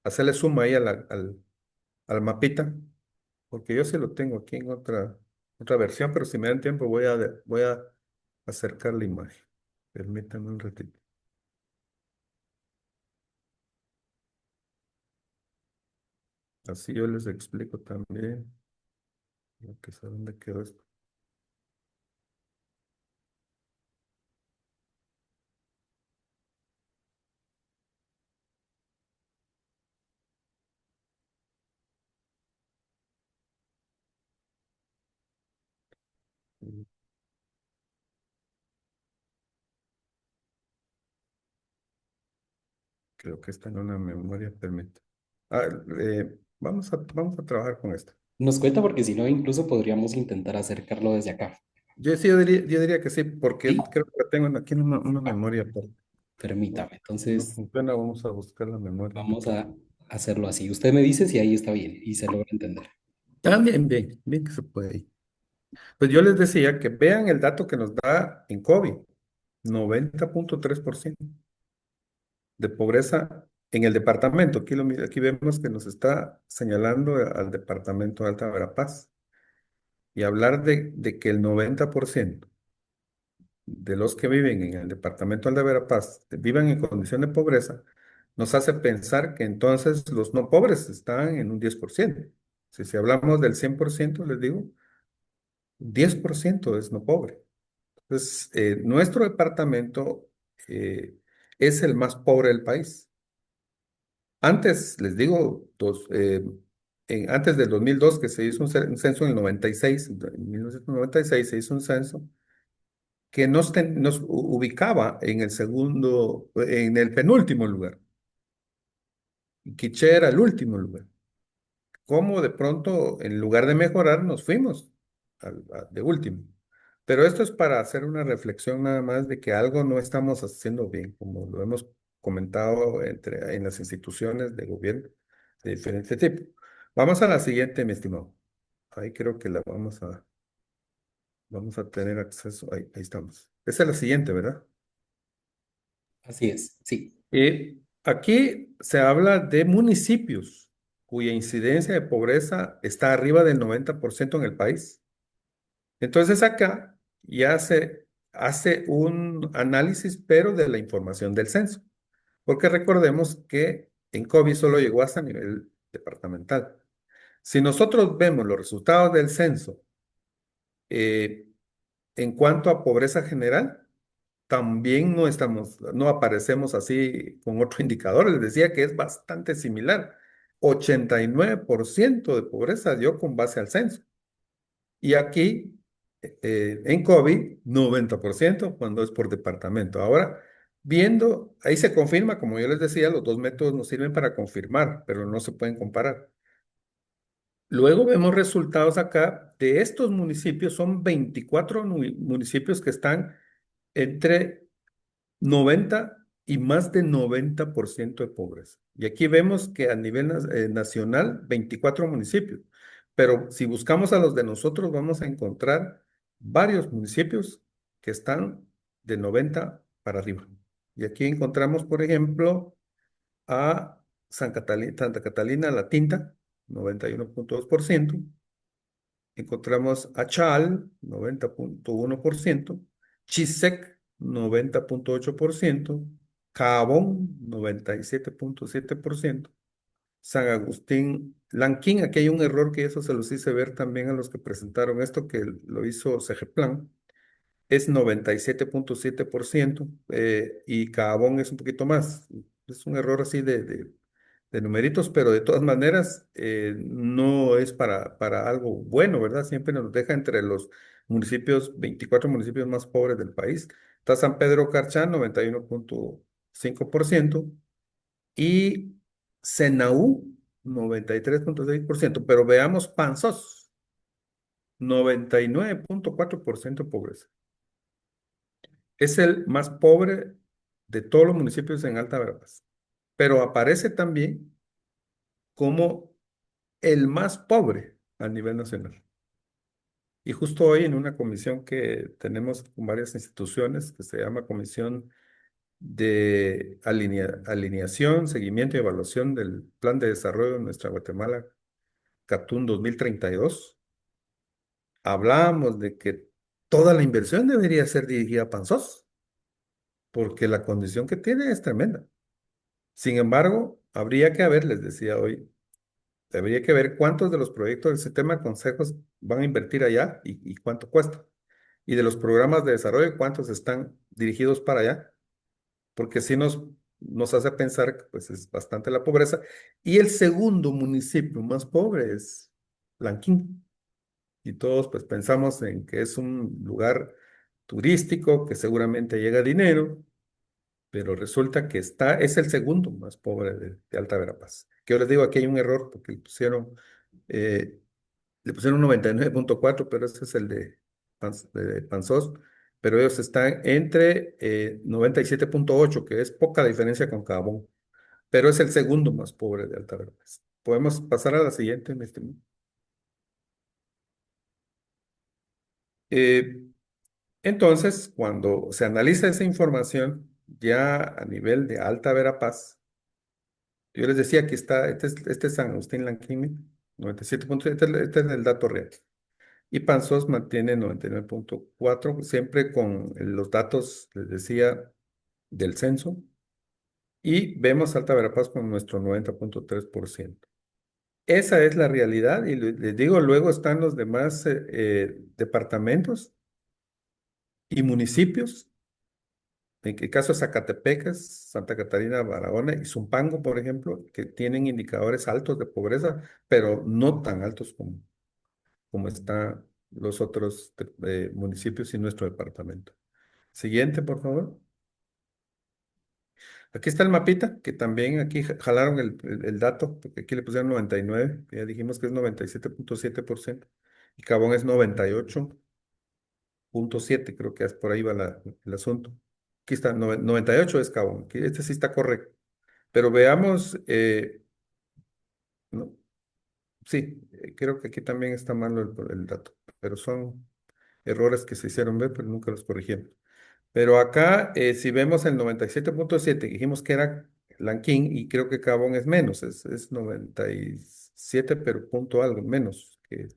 hacerle suma ahí al mapita. Porque yo sí lo tengo aquí en otra versión, pero si me dan tiempo voy a acercar la imagen. Permítanme un ratito. Así yo les explico también lo que sé dónde quedó esto. Creo que está en una memoria, permite. Ah, vamos a trabajar con esto. Nos cuenta porque si no, incluso podríamos intentar acercarlo desde acá. Yo diría que sí, porque ¿Sí? creo que tengo aquí una memoria. No, Permítame. no Entonces, funciona, vamos a buscar la memoria. vamos a hacerlo así. Usted me dice si ahí está bien y se logra entender. Ah, bien, bien, bien que se puede ir. Pues yo les decía que vean el dato que nos da en COVID, 90,3% de pobreza en el departamento. Aquí vemos que nos está señalando al departamento de Alta Verapaz. Y hablar de que el 90% de los que viven en el departamento de Verapaz vivan en condición de pobreza, nos hace pensar que entonces los no pobres están en un 10%. Si hablamos del 100%, les digo, 10% es no pobre. Entonces, nuestro departamento es el más pobre del país. Antes, les digo, antes del 2002, que se hizo un censo en el 96, en 1996 se hizo un censo que nos ubicaba en el segundo, en el penúltimo lugar. Y Quiché era el último lugar. ¿Cómo de pronto, en lugar de mejorar, nos fuimos de último? Pero esto es para hacer una reflexión nada más de que algo no estamos haciendo bien, como lo hemos comentado en las instituciones de gobierno de diferente tipo. Vamos a la siguiente, mi estimado. Ahí creo que vamos a tener acceso. Ahí estamos. Esa es la siguiente, ¿verdad? Así es, sí. Aquí se habla de municipios cuya incidencia de pobreza está arriba del 90% en el país. Entonces acá ya se hace un análisis, pero de la información del censo, porque recordemos que en COVID solo llegó hasta nivel departamental. Si nosotros vemos los resultados del censo eh, en cuanto a pobreza general, también no aparecemos así con otro indicador. Les decía que es bastante similar. 89% de pobreza dio con base al censo. Y aquí, en COVID, 90% cuando es por departamento. Ahora, viendo, ahí se confirma, como yo les decía, los dos métodos nos sirven para confirmar, pero no se pueden comparar. Luego vemos resultados acá de estos municipios. Son 24 municipios que están entre 90 y más de 90% de pobreza. Y aquí vemos que a nivel nacional, 24 municipios. Pero si buscamos a los de nosotros, vamos a encontrar varios municipios que están de 90 para arriba. Y aquí encontramos, por ejemplo, a Santa Catalina La Tinta, 91,2%. Encontramos a Chal, 90,1%, Chisec, 90,8%, Cabón, 97,7%, San Agustín, Lanquín, aquí hay un error que eso se los hice ver también a los que presentaron esto, que lo hizo CGPlan, es 97,7%, y Cabón es un poquito más. Es un error así de numeritos, pero de todas maneras no es para algo bueno, ¿verdad? Siempre nos deja entre los 24 municipios más pobres del país. Está San Pedro Carchán, 91,5%, y Senaú, 93,6%, pero veamos Panzós, 99,4% pobreza. Es el más pobre de todos los municipios en Alta Verapaz, pero aparece también como el más pobre a nivel nacional. Y justo hoy en una comisión que tenemos con varias instituciones, que se llama Comisión de Alineación, Seguimiento y Evaluación del Plan de Desarrollo de nuestra Guatemala, CATUN 2032, hablábamos de que toda la inversión debería ser dirigida a Panzós, porque la condición que tiene es tremenda. Sin embargo, habría que ver, les decía hoy, habría que ver cuántos de los proyectos del sistema de consejos van a invertir allá y cuánto cuesta. Y de los programas de desarrollo, cuántos están dirigidos para allá, porque sí nos hace pensar que pues, es bastante la pobreza. Y el segundo municipio más pobre es Lanquín. y todos pues pensamos en que es un lugar turístico que seguramente llega dinero, pero resulta que es el segundo más pobre de Alta Verapaz. Que yo les digo, aquí hay un error porque eh, le pusieron 99.4, pero ese es el de Panzós, pero ellos están entre 97.8, que es poca diferencia con Cabón, pero es el segundo más pobre de Alta Verapaz. Podemos pasar a la siguiente, mi estimado. Eh, entonces, cuando se analiza esa información ya a nivel de Alta Verapaz, yo les decía que este es San Agustín Lanquín, 97.7, este es el dato real. Y Panzós mantiene 99.4, siempre con los datos, les decía, del censo. Y vemos Alta Verapaz con nuestro 90.3%. Esa es la realidad. Y les digo, luego están los demás departamentos y municipios. En el caso de Zacatepecas, Santa Catarina, Barahona y Zumpango, por ejemplo, que tienen indicadores altos de pobreza, pero no tan altos como están los otros municipios y nuestro departamento. Siguiente, por favor. Aquí está el mapita, que también aquí jalaron el dato, porque aquí le pusieron 99, ya dijimos que es 97.7%, y Cabón es 98.7, creo que es por ahí va el asunto. Aquí está, 98 es Cabón, aquí, este sí está correcto. Pero veamos, no, sí, creo que aquí también está malo el dato, pero son errores que se hicieron ver, pero nunca los corrigieron. Pero acá, si vemos el 97.7, dijimos que era Lanquín y creo que Cabón es menos, es 97, pero punto algo menos que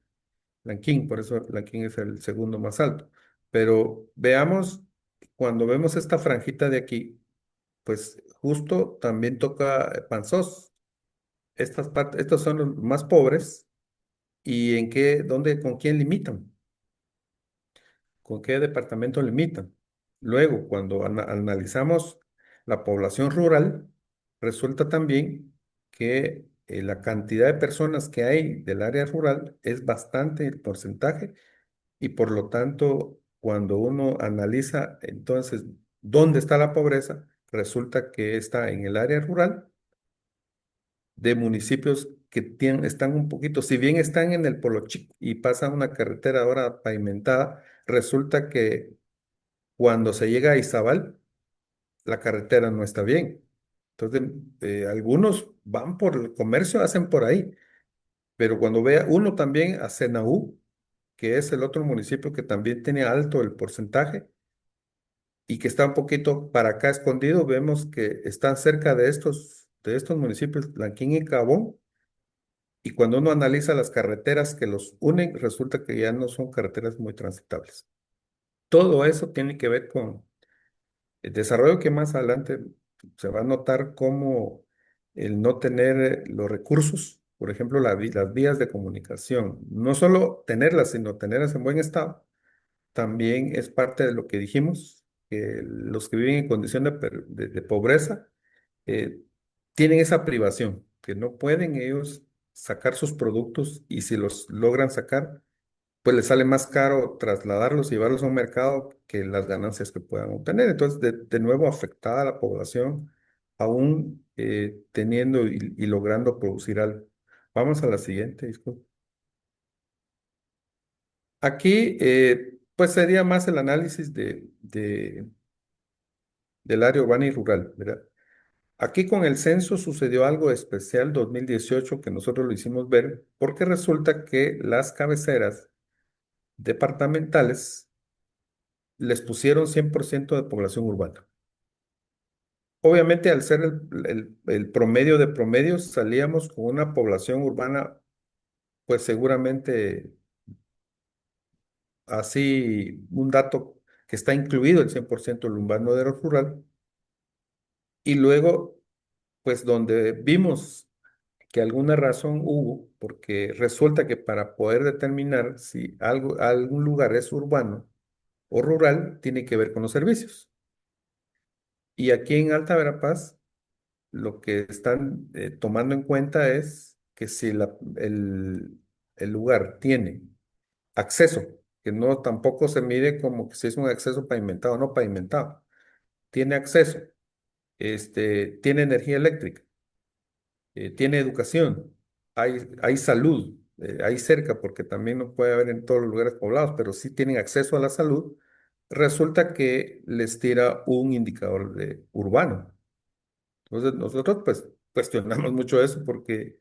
Lanquín, por eso Lanquín es el segundo más alto. Pero veamos, cuando vemos esta franjita de aquí, pues justo también toca Panzós. Estos son los más pobres y con quién limitan. ¿Con qué departamento limitan? Luego, cuando analizamos la población rural, resulta también que la cantidad de personas que hay del área rural es bastante el porcentaje y por lo tanto, cuando uno analiza entonces dónde está la pobreza, resulta que está en el área rural de municipios que están un poquito, si bien están en el Polo Chico y pasan una carretera ahora pavimentada, resulta que cuando se llega a Izabal, la carretera no está bien. Entonces, algunos van por el comercio, hacen por ahí, pero cuando vea uno también a Senaú, que es el otro municipio que también tiene alto el porcentaje y que está un poquito para acá escondido, vemos que están cerca de estos municipios, Lanquín y Cabón, y cuando uno analiza las carreteras que los unen, resulta que ya no son carreteras muy transitables. Todo eso tiene que ver con el desarrollo que más adelante se va a notar como el no tener los recursos, por ejemplo, las vías de comunicación, no solo tenerlas, sino tenerlas en buen estado, también es parte de lo que dijimos, que los que viven en condición de pobreza eh, tienen esa privación, que no pueden ellos sacar sus productos y si los logran sacar, pues les sale más caro trasladarlos y llevarlos a un mercado que las ganancias que puedan obtener. Entonces, de nuevo, afectada a la población, aún teniendo y logrando producir algo. Vamos a la siguiente, disculpe. Aquí, pues sería más el análisis del área urbana y rural, ¿verdad? Aquí con el censo sucedió algo especial 2018 que nosotros lo hicimos ver, porque resulta que las cabeceras departamentales les pusieron 100% de población urbana. Obviamente, al ser el promedio de promedios, salíamos con una población urbana, pues seguramente así, un dato que está incluido el 100% el urbano de lo rural. Y luego, pues donde vimos que alguna razón hubo, porque resulta que para poder determinar si algún lugar es urbano o rural, tiene que ver con los servicios. Y aquí en Alta Verapaz, lo que están tomando en cuenta es que si el lugar tiene acceso, que no tampoco se mide como que si es un acceso pavimentado o no pavimentado. Tiene acceso, tiene energía eléctrica, tiene educación, hay salud, hay cerca, porque también no puede haber en todos los lugares poblados, pero sí tienen acceso a la salud. Resulta que les tira un indicador urbano. Entonces nosotros pues cuestionamos mucho eso porque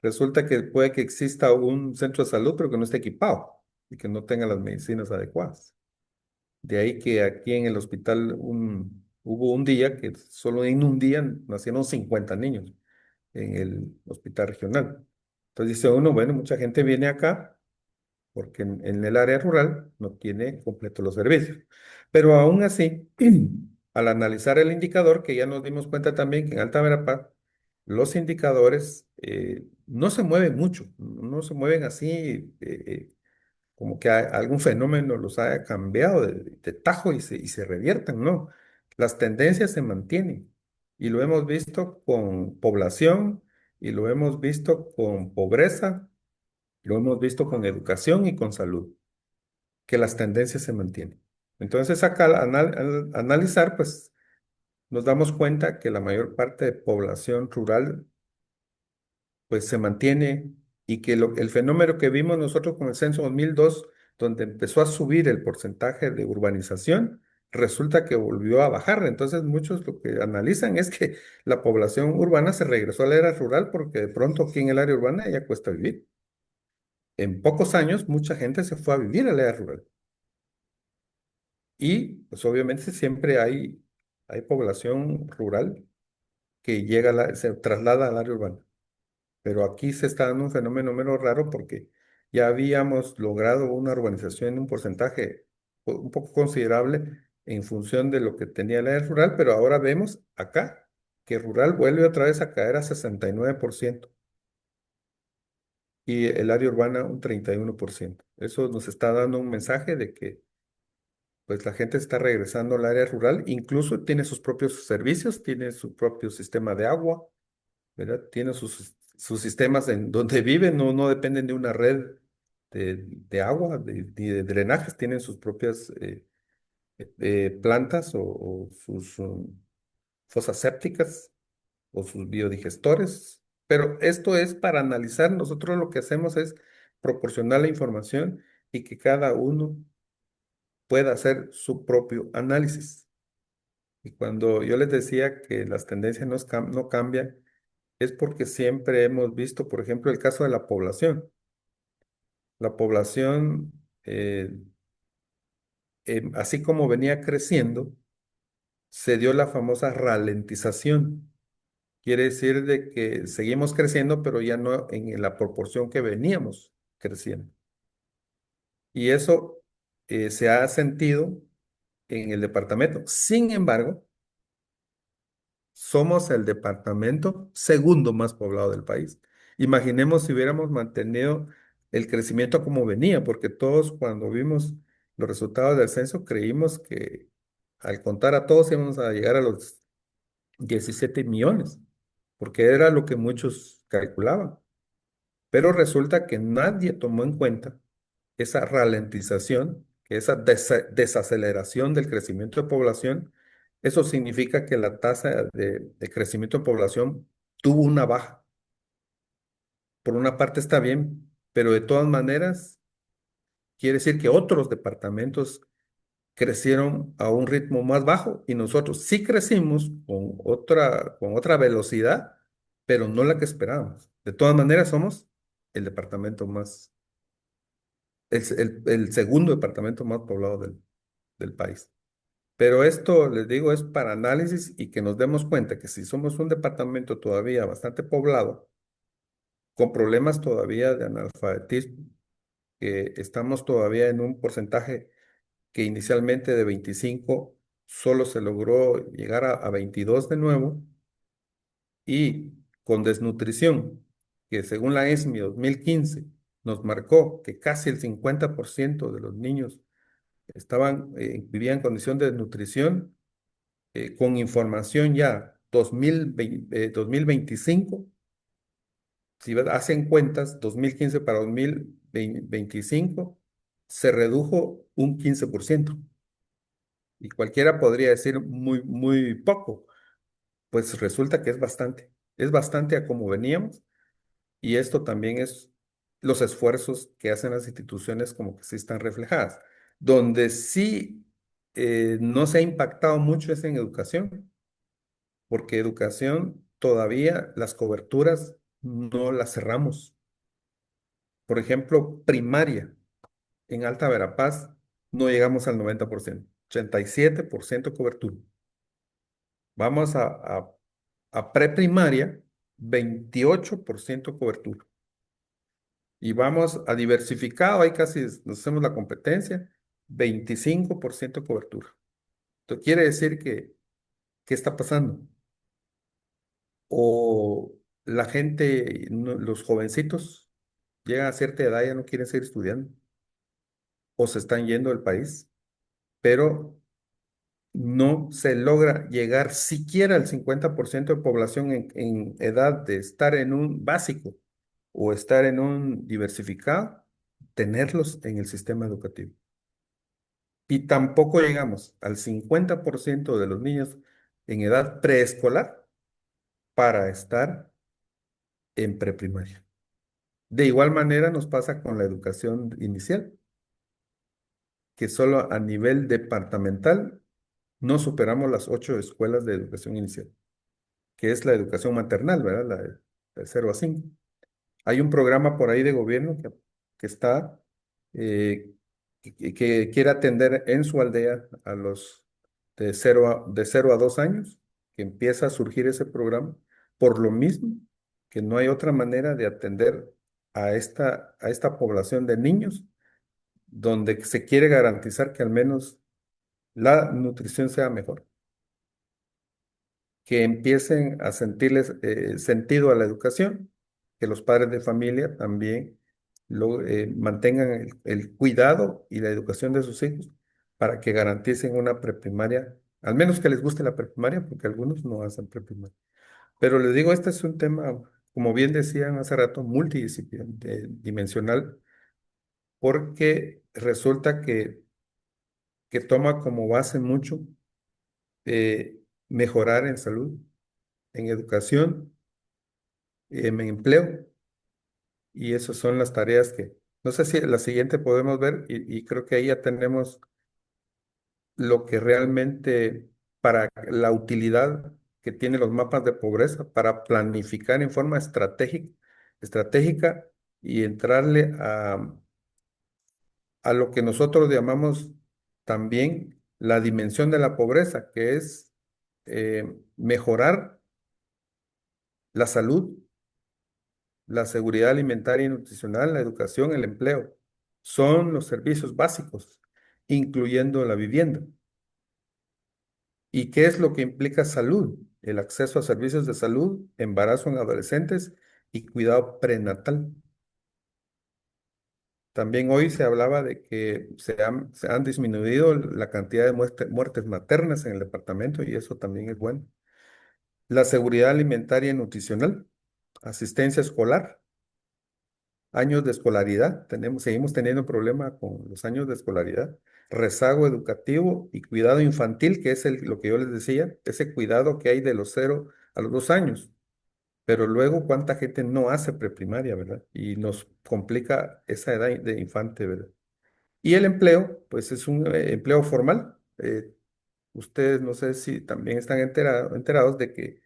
resulta que puede que exista un centro de salud pero que no esté equipado y que no tenga las medicinas adecuadas. De ahí que aquí en el hospital hubo un día que solo en un día nacieron 50 niños en el hospital regional. Entonces dice uno, bueno, mucha gente viene acá porque en el área rural no tiene completos los servicios. Pero aún así, al analizar el indicador, que ya nos dimos cuenta también que en Alta Verapaz los indicadores no se mueven mucho, no se mueven así como que algún fenómeno los haya cambiado de tajo y se reviertan, no. Las tendencias se mantienen y lo hemos visto con población y lo hemos visto con pobreza, lo hemos visto con educación y con salud, que las tendencias se mantienen. Entonces acá al analizar, pues nos damos cuenta que la mayor parte de población rural pues se mantiene y que el fenómeno que vimos nosotros con el censo 2002, donde empezó a subir el porcentaje de urbanización, resulta que volvió a bajar. Entonces muchos lo que analizan es que la población urbana se regresó al área rural porque de pronto aquí en el área urbana ya cuesta vivir. En pocos años mucha gente se fue a vivir al área rural. Y pues obviamente siempre hay población rural que llega se traslada al área urbana. Pero aquí se está dando un fenómeno menos raro porque ya habíamos logrado una urbanización en un porcentaje un poco considerable en función de lo que tenía el área rural, pero ahora vemos acá que rural vuelve otra vez a caer a 69% y el área urbana un 31%. Eso nos está dando un mensaje de que pues la gente está regresando al área rural, incluso tiene sus propios servicios, tiene su propio sistema de agua, ¿verdad? Tiene sus sistemas en donde viven, no dependen de una red de agua ni de drenajes, tienen sus propias plantas o sus fosas sépticas o sus biodigestores. Pero esto es para analizar, nosotros lo que hacemos es proporcionar la información y que cada uno pueda hacer su propio análisis. Y cuando yo les decía que las tendencias no cambian, es porque siempre hemos visto, por ejemplo, el caso de la población. La población, así como venía creciendo, se dio la famosa ralentización. Quiere decir de que seguimos creciendo, pero ya no en la proporción que veníamos creciendo. Y eso se ha sentido en el departamento. Sin embargo, somos el departamento segundo más poblado del país. Imaginemos si hubiéramos mantenido el crecimiento como venía, porque todos cuando vimos los resultados del censo creímos que al contar a todos íbamos a llegar a los 17 millones, porque era lo que muchos calculaban. Pero resulta que nadie tomó en cuenta esa ralentización, que esa desaceleración del crecimiento de población. Eso significa que la tasa de crecimiento de población tuvo una baja. Por una parte está bien, pero de todas maneras quiere decir que otros departamentos crecieron a un ritmo más bajo y nosotros sí crecimos con otra velocidad, pero no la que esperábamos. De todas maneras somos el departamento más, el segundo departamento más poblado del país. Pero esto, les digo, es para análisis y que nos demos cuenta que si somos un departamento todavía bastante poblado, con problemas todavía de analfabetismo, que estamos todavía en un porcentaje que inicialmente de 25 solo se logró llegar a 22 de nuevo, y con desnutrición, que según la ESMI 2015 nos marcó que casi el 50% de los niños vivían en condición de desnutrición, con información ya 2025, si hacen cuentas 2015 para 2025, se redujo un 15%. Y cualquiera podría decir muy, muy poco. Pues resulta que es bastante. Es bastante a como veníamos. Y esto también es los esfuerzos que hacen las instituciones como que sí están reflejadas. Donde sí no se ha impactado mucho es en educación, porque educación todavía las coberturas no las cerramos. Por ejemplo, primaria en Alta Verapaz no llegamos al 90%, 87% cobertura. Vamos a preprimaria, 28% cobertura. Y vamos a diversificado, ahí casi nos hacemos la competencia, 25% cobertura. Esto quiere decir que, ¿qué está pasando? O la gente, los jovencitos, llegan a cierta edad y ya no quieren seguir estudiando, o se están yendo del país, pero no se logra llegar siquiera al 50% de población en edad de estar en un básico o estar en un diversificado, tenerlos en el sistema educativo. Y tampoco llegamos al 50% de los niños en edad preescolar para estar en preprimaria. De igual manera nos pasa con la educación inicial, que solo a nivel departamental no superamos las 8 escuelas de educación inicial, que es la educación maternal, ¿verdad? De 0 a 5. Hay un programa por ahí de gobierno que está, eh, que quiere atender en su aldea a los de 0 a 2 años, que empieza a surgir ese programa, por lo mismo que no hay otra manera de atender a esta población de niños, donde se quiere garantizar que al menos la nutrición sea mejor, que empiecen a sentirles sentido a la educación, que los padres de familia también mantengan el cuidado y la educación de sus hijos para que garanticen una preprimaria, al menos que les guste la preprimaria, porque algunos no hacen preprimaria. Pero les digo, este es un tema, como bien decían hace rato, multidimensional, porque resulta que toma como base mucho mejorar en salud, en educación, en empleo, y esas son las tareas que, no sé si la siguiente podemos ver, y creo que ahí ya tenemos lo que realmente para la utilidad que tienen los mapas de pobreza, para planificar en forma estratégica y entrarle a lo que nosotros llamamos también la dimensión de la pobreza, que es mejorar la salud, la seguridad alimentaria y nutricional, la educación, el empleo. Son los servicios básicos, incluyendo la vivienda. ¿Y qué es lo que implica salud? El acceso a servicios de salud, embarazo en adolescentes y cuidado prenatal. También hoy se hablaba de que se han disminuido la cantidad de muertes maternas en el departamento y eso también es bueno. La seguridad alimentaria y nutricional, asistencia escolar, años de escolaridad, seguimos teniendo problema con los años de escolaridad, rezago educativo y cuidado infantil, que es lo que yo les decía, ese cuidado que hay de los 0 a los 2 años. Pero luego, ¿cuánta gente no hace preprimaria, verdad? Y nos complica esa edad de infante, ¿verdad? Y el empleo, pues es un empleo formal. Ustedes no sé si también están enterados de que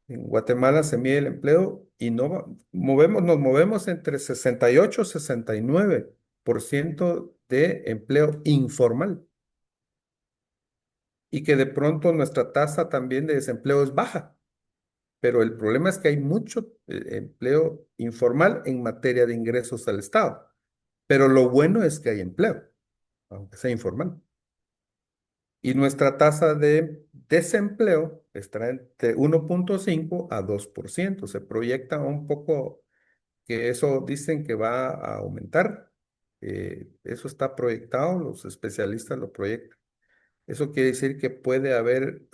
en Guatemala se mide el empleo y nos movemos entre 68 y 69% de empleo informal y que de pronto nuestra tasa también de desempleo es baja, pero el problema es que hay mucho empleo informal en materia de ingresos al Estado, pero lo bueno es que hay empleo, aunque sea informal. Y nuestra tasa de desempleo está entre 1,5 a 2%. Se proyecta un poco que eso dicen que va a aumentar. Eso está proyectado, los especialistas lo proyectan. Eso quiere decir que puede haber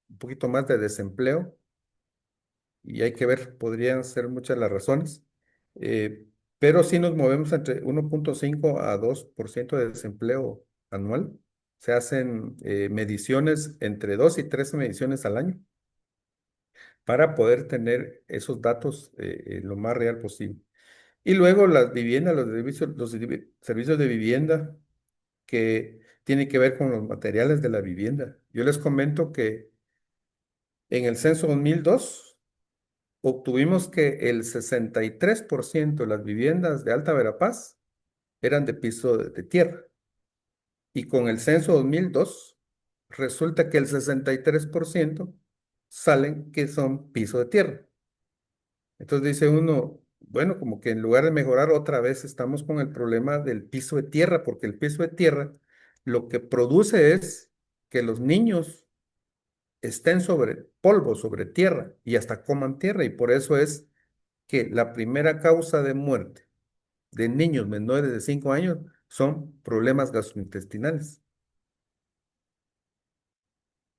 un poquito más de desempleo y hay que ver, podrían ser muchas las razones. Eh, pero sí nos movemos entre 1,5 a 2% de desempleo anual. Se hacen mediciones entre 2 y 3 mediciones al año para poder tener esos datos lo más real posible. Y luego las viviendas, servicios de vivienda que tienen que ver con los materiales de la vivienda. Yo les comento que en el censo 2002 obtuvimos que el 63% de las viviendas de Alta Verapaz eran de piso de tierra. Y con el censo 2002 resulta que el 63% salen que son piso de tierra. Entonces dice uno, bueno, como que en lugar de mejorar otra vez estamos con el problema del piso de tierra, porque el piso de tierra lo que produce es que los niños estén sobre polvo, sobre tierra y hasta coman tierra. Y por eso es que la primera causa de muerte de niños menores de 5 años son problemas gastrointestinales.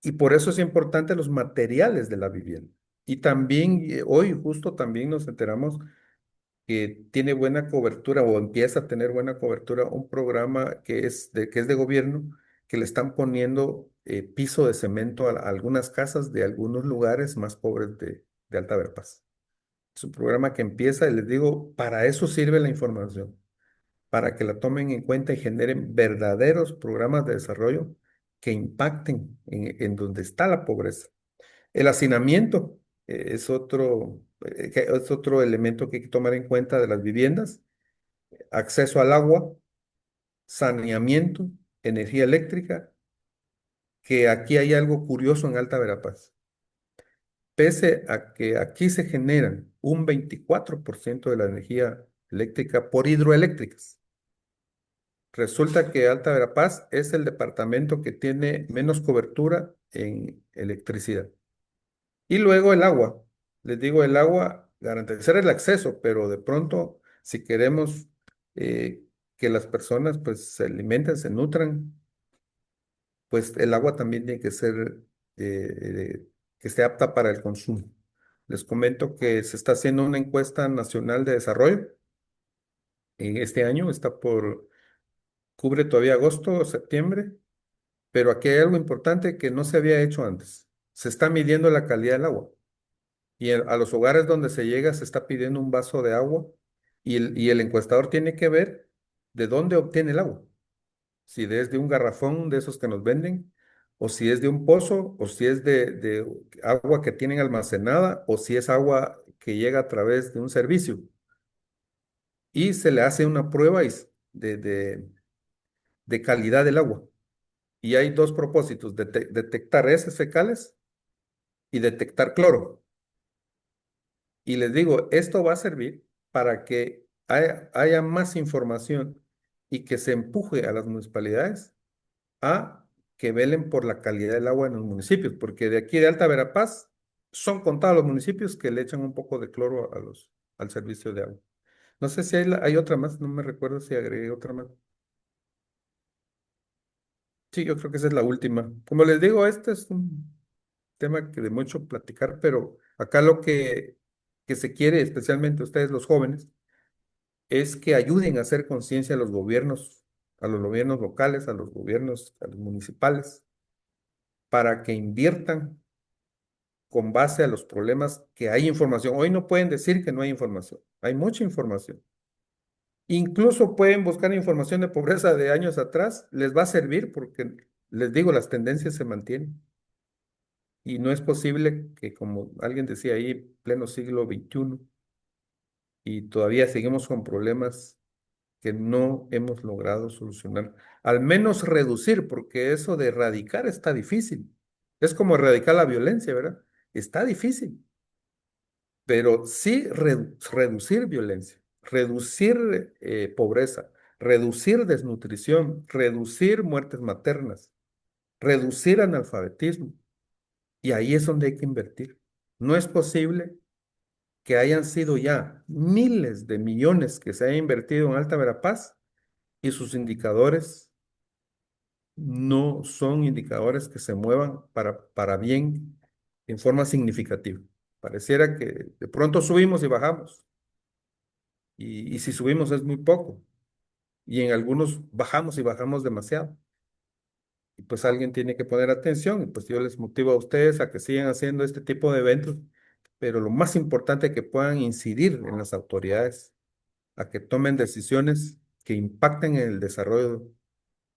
Y por eso es importante los materiales de la vivienda. Y también hoy justo también nos enteramos que tiene buena cobertura o empieza a tener buena cobertura un programa que es de gobierno, que le están poniendo piso de cemento a algunas casas de algunos lugares más pobres de Alta Verapaz. Es un programa que empieza, y les digo, para eso sirve la información, para que la tomen en cuenta y generen verdaderos programas de desarrollo que impacten en donde está la pobreza. El hacinamiento es otro elemento que hay que tomar en cuenta de las viviendas. Acceso al agua, saneamiento, energía eléctrica, que aquí hay algo curioso en Alta Verapaz. Pese a que aquí se generan un 24% de la energía eléctrica por hidroeléctricas, resulta que Alta Verapaz es el departamento que tiene menos cobertura en electricidad. Y luego el agua. Les digo, el agua, garantizar el acceso, pero de pronto, si queremos que las personas pues se alimenten, se nutran, pues el agua también tiene que ser, que esté apta para el consumo. Les comento que se está haciendo una encuesta nacional de desarrollo. En este año cubre todavía agosto o septiembre, pero aquí hay algo importante que no se había hecho antes. Se está midiendo la calidad del agua. Y a los hogares donde se llega se está pidiendo un vaso de agua y el encuestador tiene que ver de dónde obtiene el agua. Si es de un garrafón de esos que nos venden, o si es de un pozo, o si es de agua que tienen almacenada, o si es agua que llega a través de un servicio. Y se le hace una prueba de calidad del agua. Y hay dos propósitos, detectar heces fecales y detectar cloro. Y les digo, esto va a servir para que haya más información y que se empuje a las municipalidades a que velen por la calidad del agua en los municipios, porque de aquí de Alta Verapaz son contados los municipios que le echan un poco de cloro al servicio de agua. No sé si hay otra más, no me recuerdo si agregué otra más. Sí, yo creo que esa es la última. Como les digo, este es un tema que de mucho platicar, pero acá lo que se quiere, especialmente ustedes los jóvenes, es que ayuden a hacer conciencia a los gobiernos locales, a los municipales, para que inviertan con base a los problemas que hay información. Hoy no pueden decir que no hay información, hay mucha información. Incluso pueden buscar información de pobreza de años atrás, les va a servir porque, les digo, las tendencias se mantienen. Y no es posible que, como alguien decía ahí, pleno siglo XXI, y todavía seguimos con problemas que no hemos logrado solucionar. Al menos reducir, porque eso de erradicar está difícil. Es como erradicar la violencia, ¿verdad? Está difícil, pero sí reducir violencia, reducir pobreza, reducir desnutrición, reducir muertes maternas, reducir analfabetismo. Y ahí es donde hay que invertir. No es posible que hayan sido ya miles de millones que se haya invertido en Alta Verapaz y sus indicadores no son indicadores que se muevan para bien en forma significativa. Pareciera que de pronto subimos y bajamos. y si subimos es muy poco. Y en algunos bajamos y bajamos demasiado. Y pues alguien tiene que poner atención. Y pues yo les motivo a ustedes a que sigan haciendo este tipo de eventos, pero lo más importante es que puedan incidir en las autoridades, a que tomen decisiones que impacten en el desarrollo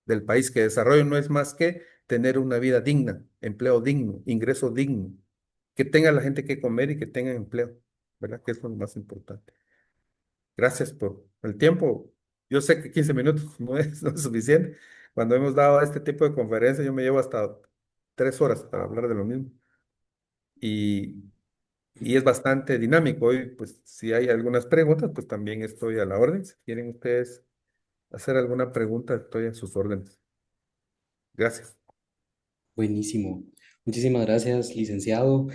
del país, que desarrollo no es más que tener una vida digna, empleo digno, ingreso digno, que tenga la gente que comer y que tenga empleo, ¿verdad? Que es lo más importante. Gracias por el tiempo. Yo sé que 15 minutos no es suficiente. Cuando hemos dado este tipo de conferencias, yo me llevo hasta 3 horas para hablar de lo mismo. Y, y es bastante dinámico. Hoy, pues, si hay algunas preguntas, pues también estoy a la orden. Si quieren ustedes hacer alguna pregunta, estoy a sus órdenes. Gracias. Buenísimo. Muchísimas gracias, licenciado.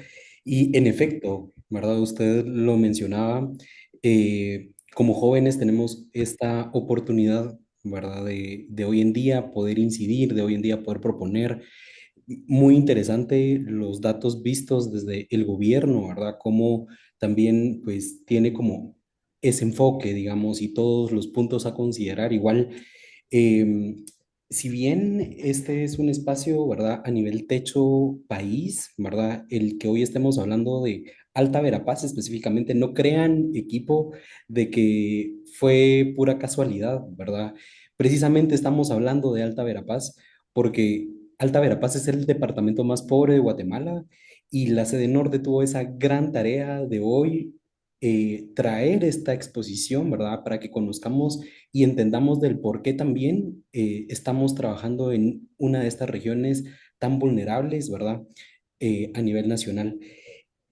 Y en efecto, ¿verdad? Usted lo mencionaba, como jóvenes tenemos esta oportunidad, ¿verdad? De hoy en día poder incidir, de hoy en día poder proponer. Muy interesante los datos vistos desde el gobierno, ¿verdad? Cómo también, pues, tiene como ese enfoque, digamos, y todos los puntos a considerar. Igual, Em, si bien este es un espacio, ¿verdad? A nivel techo país, ¿verdad? El que hoy estemos hablando de Alta Verapaz específicamente, no crean equipo de que fue pura casualidad, ¿verdad? Precisamente estamos hablando de Alta Verapaz porque Alta Verapaz es el departamento más pobre de Guatemala y la sede norte tuvo esa gran tarea de hoy traer esta exposición, ¿verdad? Para que conozcamos y entendamos del por qué también estamos trabajando en una de estas regiones tan vulnerables, ¿verdad? A nivel nacional.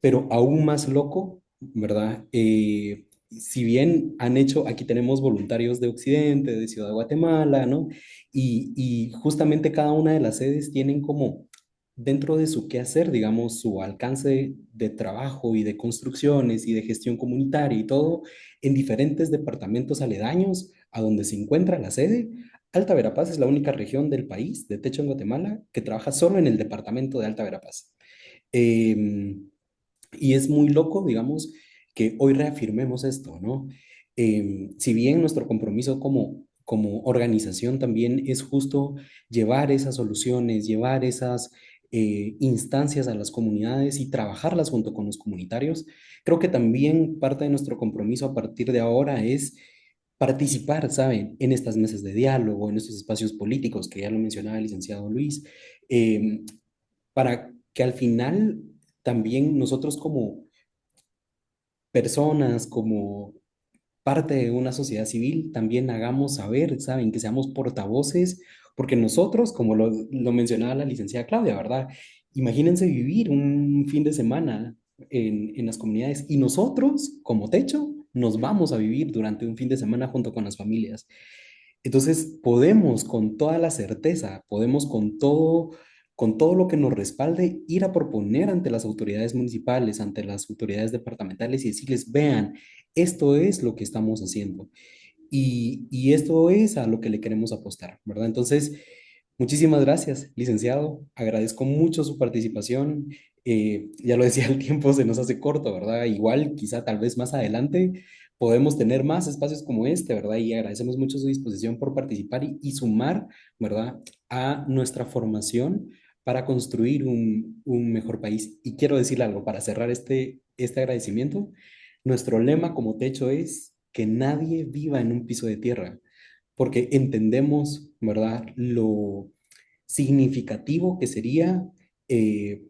Pero aún más loco, ¿verdad? Si bien han hecho, aquí tenemos voluntarios de Occidente, de Ciudad de Guatemala, ¿no? Y justamente cada una de las sedes tienen como dentro de su quehacer, digamos, su alcance de trabajo y de construcciones y de gestión comunitaria y todo en diferentes departamentos aledaños a donde se encuentra la sede. Alta Verapaz es la única región del país, de techo en Guatemala, que trabaja solo en el departamento de Alta Verapaz. Y es muy loco, digamos, que hoy reafirmemos esto, ¿no? Si bien nuestro compromiso como organización también es justo llevar esas soluciones, llevar esas instancias a las comunidades y trabajarlas junto con los comunitarios, creo que también parte de nuestro compromiso a partir de ahora es participar, ¿saben?, en estas mesas de diálogo, en estos espacios políticos, que ya lo mencionaba el licenciado Luis, eh, para que al final también nosotros como personas, como parte de una sociedad civil, también hagamos saber, ¿saben? Que seamos portavoces, porque nosotros, como lo mencionaba la licenciada Claudia, ¿verdad? Imagínense vivir un fin de semana en las comunidades y nosotros, como techo, nos vamos a vivir durante un fin de semana junto con las familias. Entonces, podemos con toda la certeza, podemos con todo lo que nos respalde, ir a proponer ante las autoridades municipales, ante las autoridades departamentales y decirles, vean, esto es lo que estamos haciendo y esto es a lo que le queremos apostar, ¿verdad? Entonces, muchísimas gracias, licenciado. Agradezco mucho su participación. Ya lo decía, el tiempo se nos hace corto, ¿verdad? Igual, quizá tal vez más adelante podemos tener más espacios como este, ¿verdad? Y agradecemos mucho su disposición por participar y sumar, ¿verdad? A nuestra formación para construir un mejor país. Y quiero decirle algo para cerrar este agradecimiento. Nuestro lema como techo es que nadie viva en un piso de tierra, porque entendemos, ¿verdad?, lo significativo que sería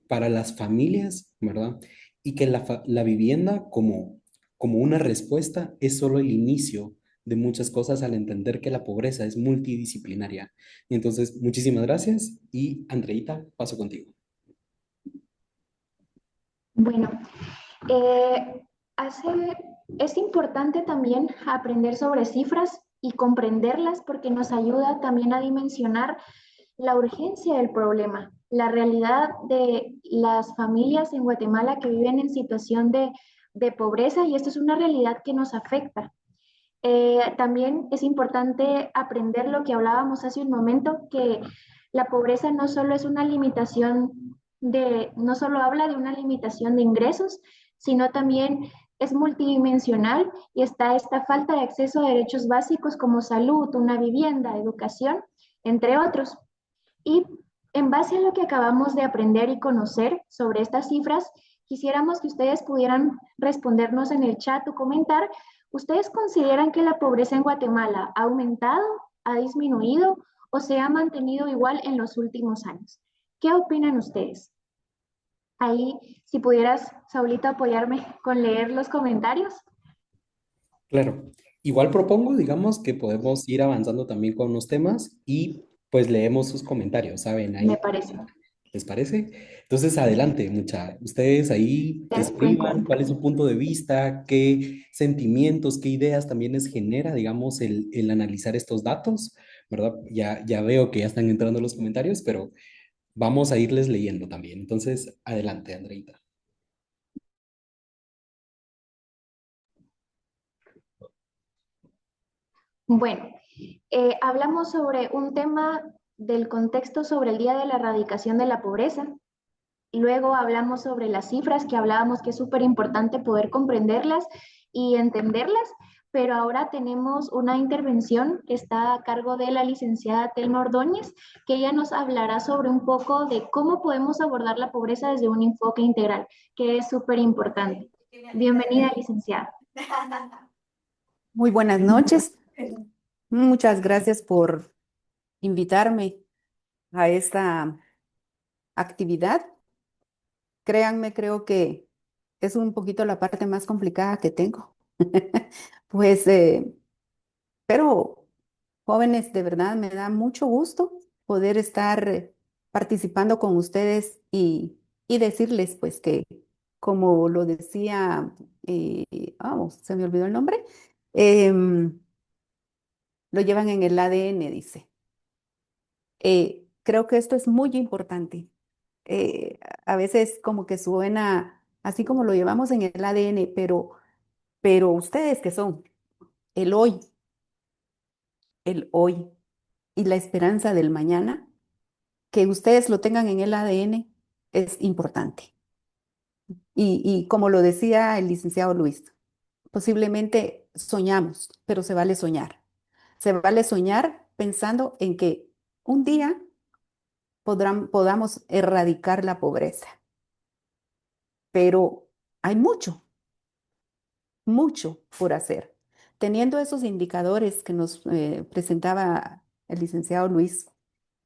para las familias, ¿verdad? Y que la vivienda como una respuesta es solo el inicio de muchas cosas al entender que la pobreza es multidisciplinaria. Entonces, muchísimas gracias y Andreita, paso contigo. Bueno, eh, hace, es importante también aprender sobre cifras y comprenderlas porque nos ayuda también a dimensionar la urgencia del problema, la realidad de las familias en Guatemala que viven en situación de pobreza y esto es una realidad que nos afecta. También es importante aprender lo que hablábamos hace un momento, que la pobreza no solo es una limitación no solo habla de una limitación de ingresos, sino también es multidimensional y está esta falta de acceso a derechos básicos como salud, una vivienda, educación, entre otros. Y en base a lo que acabamos de aprender y conocer sobre estas cifras, quisiéramos que ustedes pudieran respondernos en el chat o comentar, ¿ustedes consideran que la pobreza en Guatemala ha aumentado, ha disminuido o se ha mantenido igual en los últimos años? ¿Qué opinan ustedes? Ahí, si pudieras, Saulito, apoyarme con leer los comentarios, Claro. Igual propongo, digamos, que podemos ir avanzando también con los temas y pues leemos sus comentarios, ¿saben? me Ahí, parece. ¿les parece? Entonces, adelante, mucha. Ustedes ahí escriban cuál es su punto de vista, qué sentimientos, qué ideas también les genera, digamos, el analizar estos datos, ¿verdad? Ya veo que ya están entrando los comentarios, pero vamos a irles leyendo también. Entonces, adelante, Andreita. Bueno, hablamos sobre un tema del contexto sobre el Día de la Erradicación de la Pobreza. Luego hablamos sobre las cifras, que hablábamos que es súper importante poder comprenderlas y entenderlas, pero ahora tenemos una intervención que está a cargo de la licenciada Telma Ordóñez, que ella nos hablará sobre un poco de cómo podemos abordar la pobreza desde un enfoque integral, que es súper importante. Bienvenida, licenciada. Muy buenas noches. Muchas gracias por invitarme a esta actividad. Créanme, creo que es un poquito la parte más complicada que tengo. Pues, pero jóvenes, de verdad me da mucho gusto poder estar participando con ustedes y decirles pues que, como lo decía, se me olvidó el nombre, em, lo llevan en el ADN, dice. Creo que esto es muy importante. A veces como que suena así como lo llevamos en el ADN, pero ustedes que son el hoy, el hoy y la esperanza del mañana, que ustedes lo tengan en el ADN es importante. Y como lo decía el licenciado Luis, posiblemente soñamos, pero se vale soñar. Se vale soñar pensando en que un día podamos erradicar la pobreza. Pero hay mucho, mucho por hacer. Teniendo esos indicadores que nos presentaba el licenciado Luis,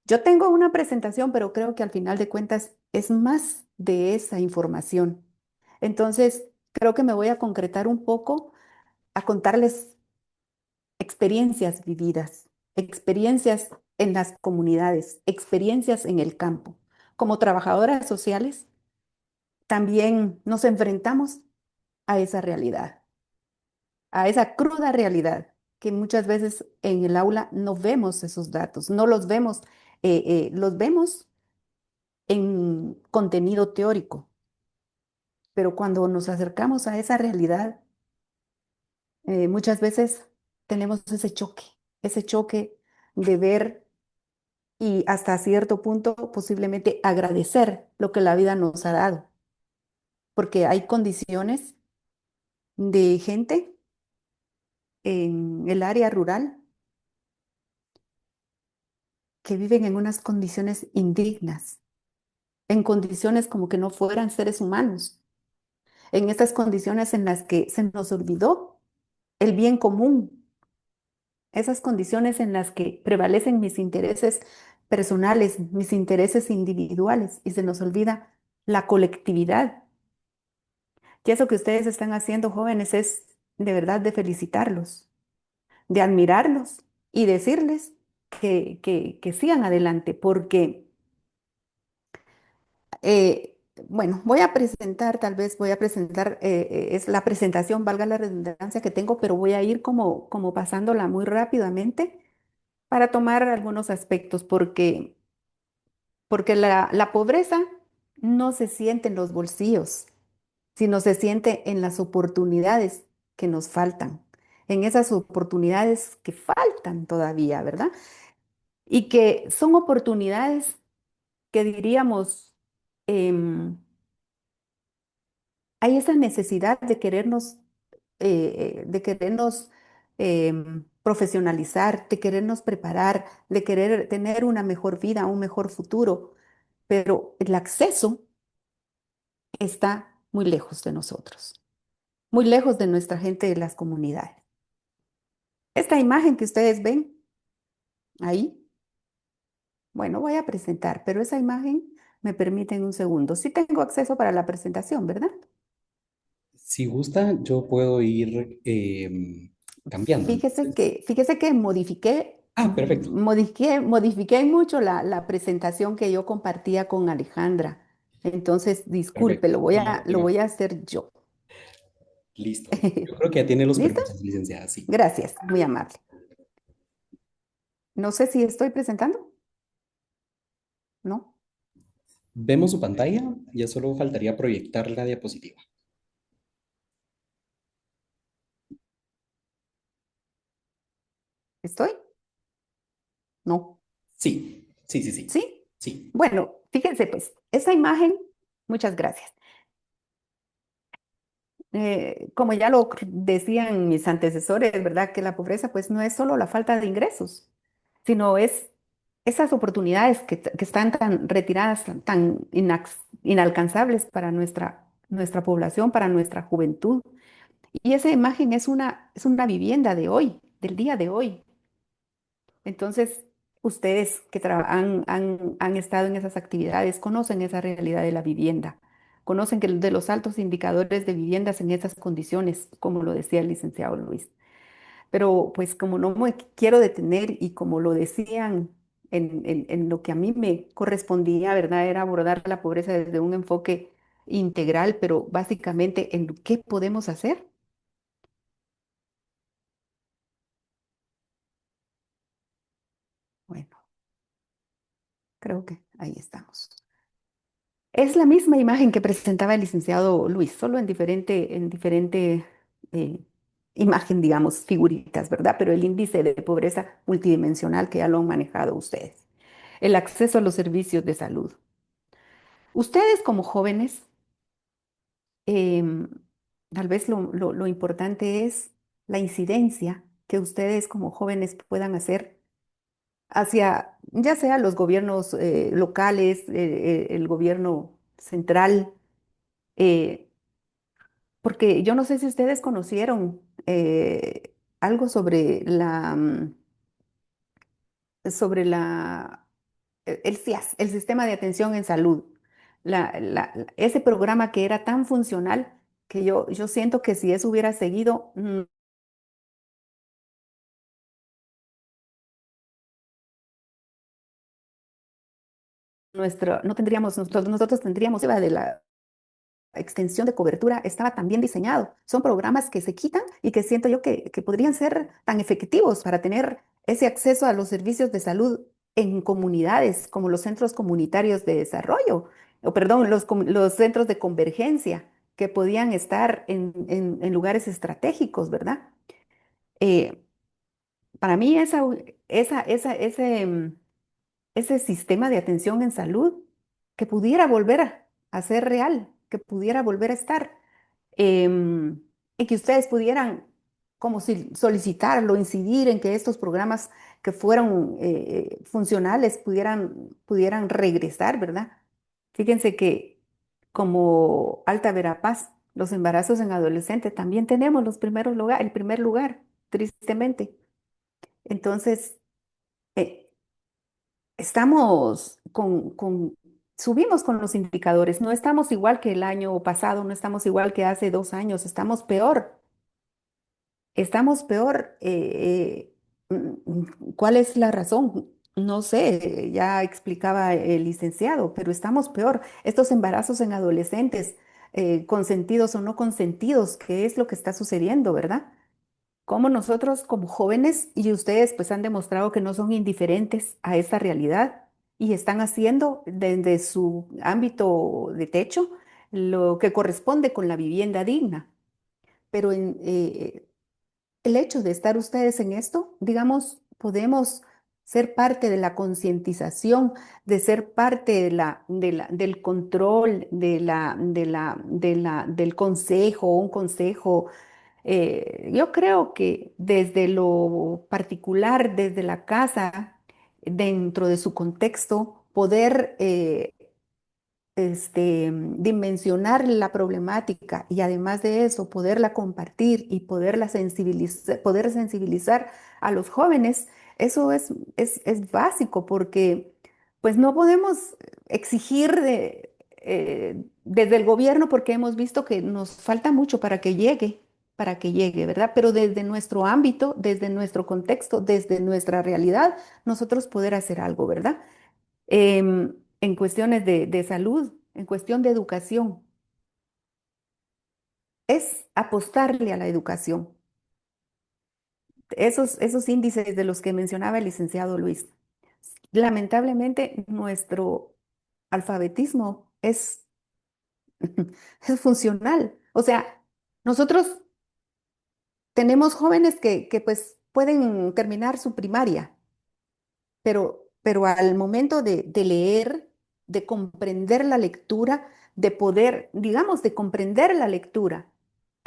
yo tengo una presentación, pero creo que al final de cuentas es más de esa información. Entonces, creo que me voy a concretar un poco a contarles experiencias vividas, experiencias en las comunidades, experiencias en el campo. Como trabajadoras sociales, también nos enfrentamos a esa realidad, a esa cruda realidad que muchas veces en el aula no vemos esos datos, no los vemos en contenido teórico, pero cuando nos acercamos a esa realidad, muchas veces tenemos ese choque de ver y hasta cierto punto posiblemente agradecer lo que la vida nos ha dado, porque hay condiciones de gente en el área rural que viven en unas condiciones indignas, en condiciones como que no fueran seres humanos, en estas condiciones en las que se nos olvidó el bien común, esas condiciones en las que prevalecen mis intereses personales, mis intereses individuales y se nos olvida la colectividad. Y eso que ustedes están haciendo, jóvenes, es de verdad de felicitarlos, de admirarlos y decirles que sigan adelante, porque Eh, bueno, tal vez voy a presentar, es la presentación, valga la redundancia que tengo, pero voy a ir como pasándola muy rápidamente para tomar algunos aspectos, porque la pobreza no se siente en los bolsillos, sino se siente en las oportunidades que nos faltan, en esas oportunidades que faltan todavía, ¿verdad? Y que son oportunidades que diríamos, em, hay esa necesidad de querernos de querernos profesionalizar, de querernos preparar, de querer tener una mejor vida, un mejor futuro, pero el acceso está muy lejos de nosotros, muy lejos de nuestra gente de las comunidades. Esta imagen que ustedes ven ahí, bueno, voy a presentar, pero esa imagen me permiten un segundo. Sí tengo acceso para la presentación, ¿verdad? Si gusta, yo puedo ir cambiando. Entonces. Fíjese que Ah, perfecto. modifiqué mucho la presentación que yo compartía con Alejandra. Entonces, disculpe, Perfecto. No, no te lo voy a preocupes. hacer yo. Listo. Yo creo que ya tiene los ¿Listo? permisos, licenciada. Sí. Gracias, muy amable. No sé si estoy presentando, ¿no? Vemos su pantalla. Ya solo faltaría proyectar la diapositiva. ¿Estoy? No. Sí, sí, sí, sí. ¿Sí? Sí. Bueno, fíjense pues, esa imagen, muchas gracias. Como ya lo decían mis antecesores, ¿verdad? Que la pobreza pues no es solo la falta de ingresos, sino es esas oportunidades que están tan retiradas, inalcanzables para nuestra población, para nuestra juventud. Y esa imagen es una vivienda de hoy, del día de hoy. Entonces, ustedes que han estado en esas actividades conocen esa realidad de la vivienda, conocen que de los altos indicadores de viviendas en esas condiciones, como lo decía el licenciado Luis. Pero pues como no me quiero detener y como lo decían en lo que a mí me correspondía, ¿verdad? Era abordar la pobreza desde un enfoque integral, pero básicamente en qué podemos hacer. Bueno, creo que ahí estamos. Es la misma imagen que presentaba el licenciado Luis, solo en diferente eh, imagen, digamos, figuritas, ¿verdad? Pero el índice de pobreza multidimensional que ya lo han manejado ustedes. El acceso a los servicios de salud. Ustedes como jóvenes, em, tal vez lo importante es la incidencia que ustedes como jóvenes puedan hacer hacia, ya sea los gobiernos locales, el gobierno central, eh, porque yo no sé si ustedes conocieron algo sobre el CIAS, el Sistema de Atención en Salud, ese programa que era tan funcional que yo siento que si eso hubiera seguido, no tendríamos, nosotros tendríamos, iba de la extensión de cobertura estaba tan bien diseñado. Son programas que se quitan y que siento yo que podrían ser tan efectivos para tener ese acceso a los servicios de salud en comunidades como los centros comunitarios de desarrollo, o perdón, los centros de convergencia que podían estar en lugares estratégicos, ¿verdad? Eh, para mí ese sistema de atención en salud que pudiera volver a ser real, que pudiera volver a estar, y que ustedes pudieran como si solicitarlo, incidir en que estos programas que fueron funcionales pudieran regresar, ¿verdad? Fíjense que como Alta Verapaz, los embarazos en adolescentes también tenemos el primer lugar, tristemente. Entonces, eh, subimos con los indicadores, no estamos igual que el año pasado, no estamos igual que hace 2 años, estamos peor. ¿Cuál es la razón? No sé, ya explicaba el licenciado, pero estamos peor. Estos embarazos en adolescentes, consentidos o no consentidos, ¿qué es lo que está sucediendo, verdad? Como nosotros como jóvenes y ustedes pues han demostrado que no son indiferentes a esta realidad y están haciendo desde su ámbito de techo lo que corresponde con la vivienda digna. Pero el hecho de estar ustedes en esto, digamos, podemos ser parte de la concientización, de ser parte del control, del consejo, un consejo Yo creo que desde lo particular, desde la casa, dentro de su contexto, poder dimensionar la problemática y además de eso poderla compartir y poder sensibilizar a los jóvenes, eso es básico porque pues no podemos exigir desde el gobierno porque hemos visto que nos falta mucho para que llegue, ¿verdad? Pero desde nuestro ámbito, desde nuestro contexto, desde nuestra realidad, nosotros poder hacer algo, ¿verdad? En cuestiones de salud, en cuestión de educación, es apostarle a la educación. Esos índices de los que mencionaba el licenciado Luis. Lamentablemente, nuestro alfabetismo es funcional. O sea, nosotros tenemos jóvenes que pues pueden terminar su primaria, pero al momento de leer, de comprender la lectura, de poder, digamos, de comprender la lectura,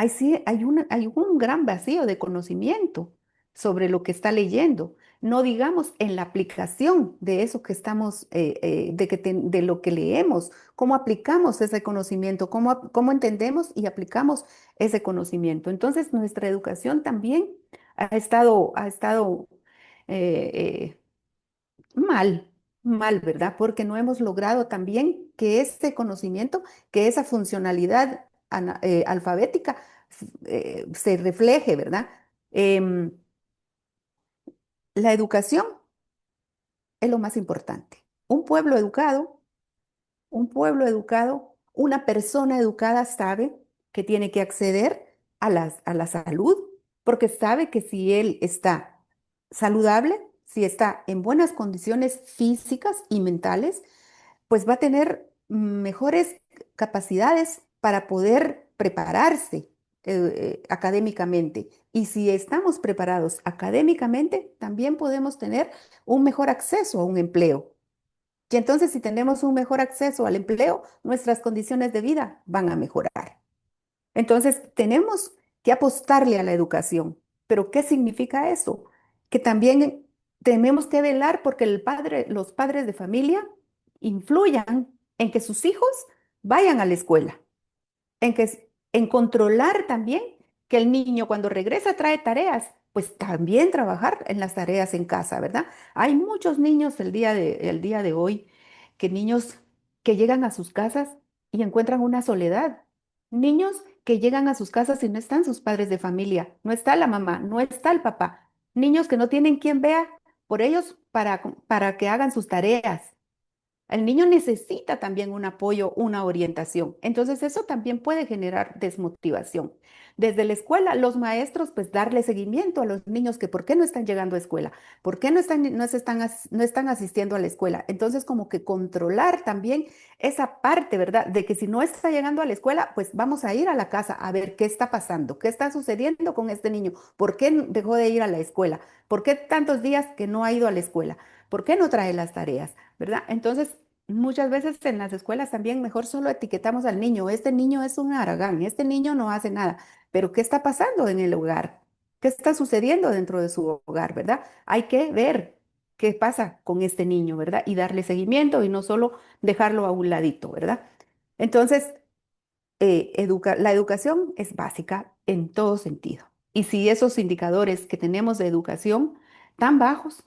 sí, hay un gran vacío de conocimiento sobre lo que está leyendo. No digamos en la aplicación de eso que estamos, de lo que leemos, cómo aplicamos ese conocimiento, cómo entendemos y aplicamos ese conocimiento. Entonces, nuestra educación también ha estado eh, eh, mal, mal, ¿verdad? Porque no hemos logrado también que ese conocimiento, que esa funcionalidad alfabética se refleje, ¿verdad? Em, la educación es lo más importante. Un pueblo educado, una persona educada sabe que tiene que acceder a la salud, porque sabe que si él está saludable, si está en buenas condiciones físicas y mentales, pues va a tener mejores capacidades para poder prepararse académicamente. Y si estamos preparados académicamente, también podemos tener un mejor acceso a un empleo. Y entonces, si tenemos un mejor acceso al empleo, nuestras condiciones de vida van a mejorar. Entonces, tenemos que apostarle a la educación. ¿Pero qué significa eso? Que también tenemos que velar porque los padres de familia influyan en que sus hijos vayan a la escuela, en controlar también que el niño cuando regresa trae tareas, pues también trabajar en las tareas en casa, ¿verdad? Hay muchos niños el día de hoy, que niños que llegan a sus casas y encuentran una soledad. Niños que llegan a sus casas y no están sus padres de familia, no está la mamá, no está el papá. Niños que no tienen quien vea por ellos para que hagan sus tareas. El niño necesita también un apoyo, una orientación. Entonces eso también puede generar desmotivación. Desde la escuela, los maestros, pues darle seguimiento a los niños que por qué no están llegando a escuela, por qué no están asistiendo a la escuela. Entonces como que controlar también esa parte, ¿verdad? De que si no está llegando a la escuela, pues vamos a ir a la casa a ver qué está pasando, qué está sucediendo con este niño, por qué dejó de ir a la escuela, por qué tantos días que no ha ido a la escuela, por qué no trae las tareas. ¿Verdad? Entonces, muchas veces en las escuelas también mejor solo etiquetamos al niño. Este niño es un haragán, este niño no hace nada. Pero ¿qué está pasando en el hogar? ¿Qué está sucediendo dentro de su hogar, verdad? Hay que ver qué pasa con este niño, ¿verdad? Y darle seguimiento y no solo dejarlo a un ladito, ¿verdad? Entonces, la educación es básica en todo sentido. Y si esos indicadores que tenemos de educación tan bajos,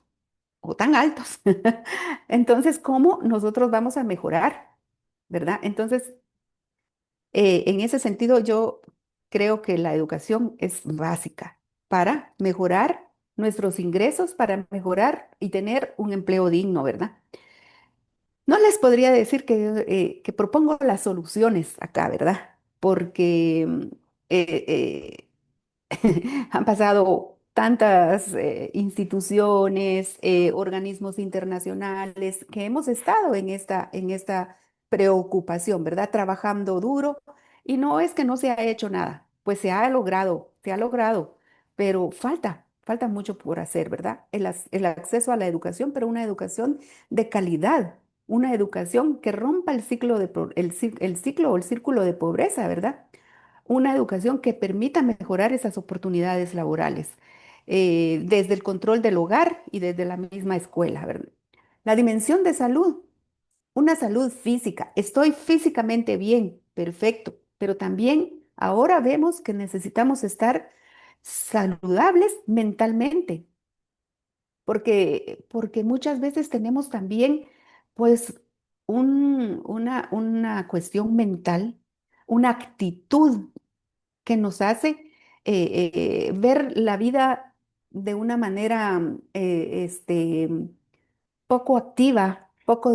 o tan altos. Entonces, ¿cómo nosotros vamos a mejorar? ¿Verdad? Entonces, en ese sentido, yo creo que la educación es básica para mejorar nuestros ingresos, para mejorar y tener un empleo digno, ¿verdad? No les podría decir que propongo las soluciones acá, ¿verdad? Porque eh, han pasado tantas instituciones, organismos internacionales que hemos estado en esta preocupación, ¿verdad? Trabajando duro y no es que no se ha hecho nada, pues se ha logrado, pero falta mucho por hacer, ¿verdad? El acceso a la educación, pero una educación de calidad, una educación que rompa el ciclo el ciclo o el círculo de pobreza, ¿verdad? una educación que permita mejorar esas oportunidades laborales, desde el control del hogar y desde la misma escuela, ¿verdad? La dimensión de salud, una salud física. Estoy físicamente bien, perfecto, pero también ahora vemos que necesitamos estar saludables mentalmente, porque muchas veces tenemos también, pues, una cuestión mental, una actitud que nos hace ver la vida de una manera poco activa, poco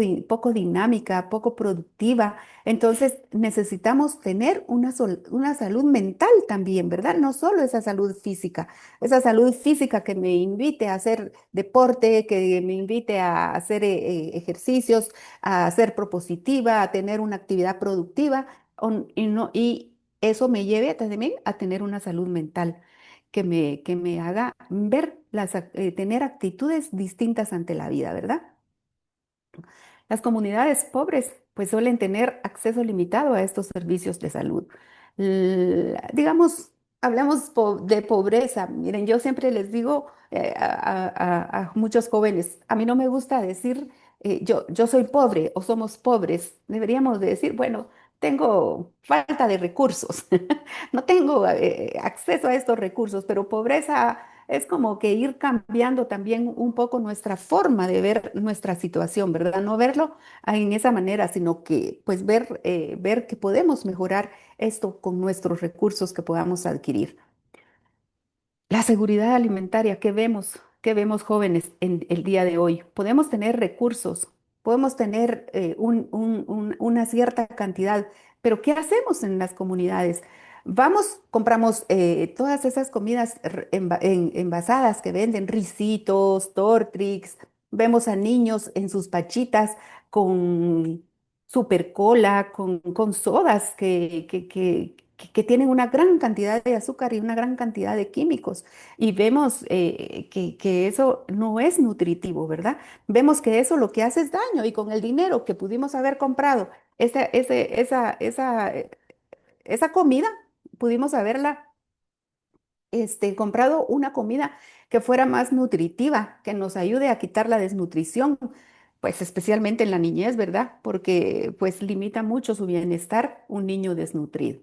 dinámica, poco productiva. Entonces necesitamos tener una salud mental también, ¿verdad? No solo esa salud física que me invite a hacer deporte, que me invite a hacer ejercicios, a ser propositiva, a tener una actividad productiva, y eso me lleve también a tener una salud mental. Que me haga ver tener actitudes distintas ante la vida, ¿verdad? Las comunidades pobres pues suelen tener acceso limitado a estos servicios de salud. Digamos, hablamos de pobreza. Miren, yo siempre les digo a muchos jóvenes, a mí no me gusta decir yo soy pobre o somos pobres. Deberíamos de decir, bueno, tengo falta de recursos, no tengo acceso a estos recursos, pero pobreza es como que ir cambiando también un poco nuestra forma de ver nuestra situación, ¿verdad? No verlo en esa manera, sino que pues ver que podemos mejorar esto con nuestros recursos que podamos adquirir. La seguridad alimentaria que vemos jóvenes en el día de hoy. Podemos tener recursos, podemos tener una cierta cantidad, pero ¿qué hacemos en las comunidades? Vamos, compramos todas esas comidas envasadas que venden, risitos, Tortrix, vemos a niños en sus pachitas con super cola, con sodas que tienen una gran cantidad de azúcar y una gran cantidad de químicos. Y vemos que eso no es nutritivo, ¿verdad? Vemos que eso lo que hace es daño y con el dinero que pudimos haber comprado esa comida, pudimos haberla comprado una comida que fuera más nutritiva, que nos ayude a quitar la desnutrición, pues especialmente en la niñez, ¿verdad? Porque pues limita mucho su bienestar un niño desnutrido.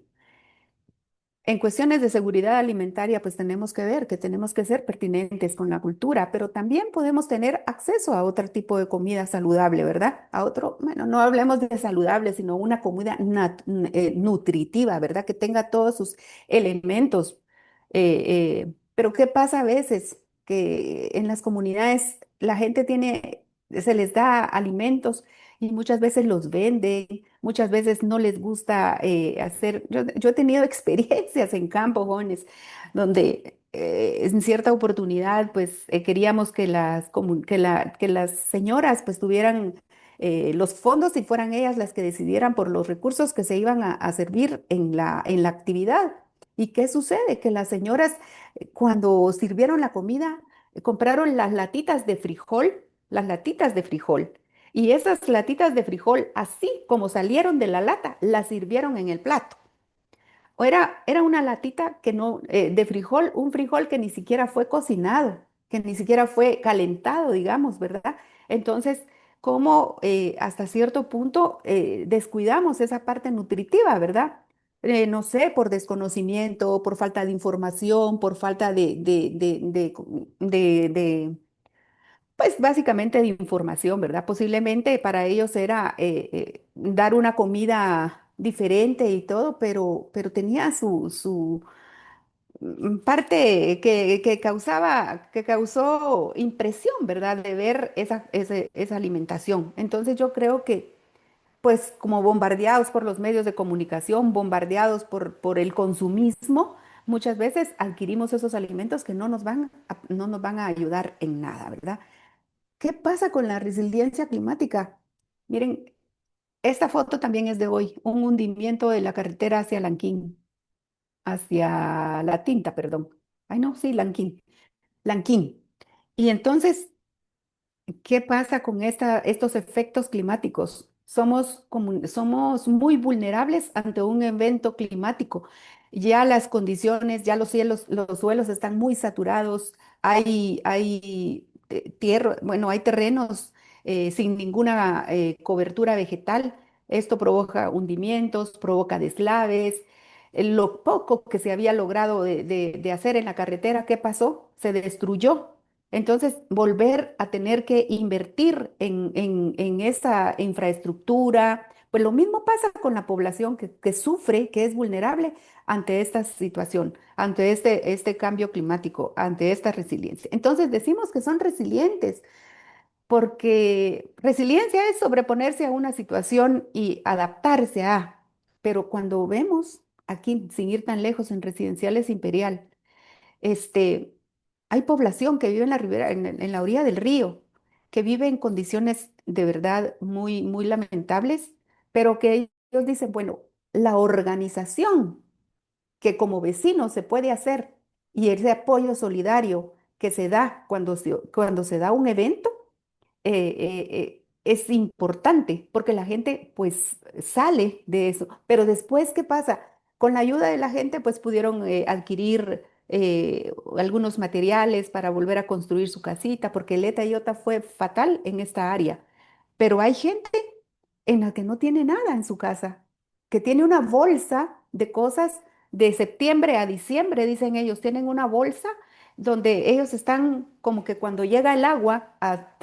En cuestiones de seguridad alimentaria, pues tenemos que ver que tenemos que ser pertinentes con la cultura, pero también podemos tener acceso a otro tipo de comida saludable, ¿verdad? A otro, bueno, no hablemos de saludable, sino una comida nutritiva, ¿verdad? Que tenga todos sus elementos. Pero ¿qué pasa a veces? Que en las comunidades la gente se les da alimentos y muchas veces los venden, muchas veces no les gusta hacer. Yo he tenido experiencias en campo, jóvenes, donde en cierta oportunidad, pues queríamos que las señoras pues tuvieran los fondos y fueran ellas las que decidieran por los recursos que se iban a servir en la actividad. ¿Y qué sucede? Que las señoras, cuando sirvieron la comida, compraron las latitas de frijol. Y esas latitas de frijol, así como salieron de la lata, las sirvieron en el plato. Era una latita que no, de frijol, un frijol que ni siquiera fue cocinado, que ni siquiera fue calentado, digamos, ¿verdad? Entonces, ¿cómo hasta cierto punto descuidamos esa parte nutritiva, ¿verdad? No sé, por desconocimiento, por falta de información, por falta pues básicamente de información, ¿verdad? Posiblemente para ellos era dar una comida diferente y todo, pero tenía su parte que causó impresión, ¿verdad? De ver esa alimentación. Entonces yo creo que, pues como bombardeados por los medios de comunicación, bombardeados por el consumismo, muchas veces adquirimos esos alimentos que no nos van a ayudar en nada, ¿verdad? ¿Qué pasa con la resiliencia climática? Miren, esta foto también es de hoy, un hundimiento de la carretera hacia Lanquín, hacia La Tinta, perdón. Ay, no, sí, Lanquín. Y entonces, ¿qué pasa con estos efectos climáticos? Somos muy vulnerables ante un evento climático. ya las condiciones, ya los suelos están muy saturados, hay tierra, bueno, hay terrenos sin ninguna cobertura vegetal. Esto provoca hundimientos, provoca deslaves. Lo poco que se había logrado de hacer en la carretera, ¿qué pasó? Se destruyó. Entonces, volver a tener que invertir en esa infraestructura, pues lo mismo pasa con la población que sufre, que es vulnerable ante esta situación, ante este cambio climático, ante esta resiliencia. Entonces decimos que son resilientes, porque resiliencia es sobreponerse a una situación y adaptarse a, pero cuando vemos aquí, sin ir tan lejos, en Residenciales Imperial, este, hay población que vive en la ribera, en la orilla del río, que vive en condiciones de verdad muy, muy lamentables, pero que ellos dicen, bueno, la organización que como vecino se puede hacer y ese apoyo solidario que se da cuando se da un evento, es importante porque la gente pues sale de eso. Pero después, ¿qué pasa? Con la ayuda de la gente pues pudieron adquirir algunos materiales para volver a construir su casita porque el Eta Iota fue fatal en esta área. Pero hay gente en la que no tiene nada en su casa, que tiene una bolsa de cosas de septiembre a diciembre, dicen ellos, tienen una bolsa donde ellos están como que cuando llega el agua a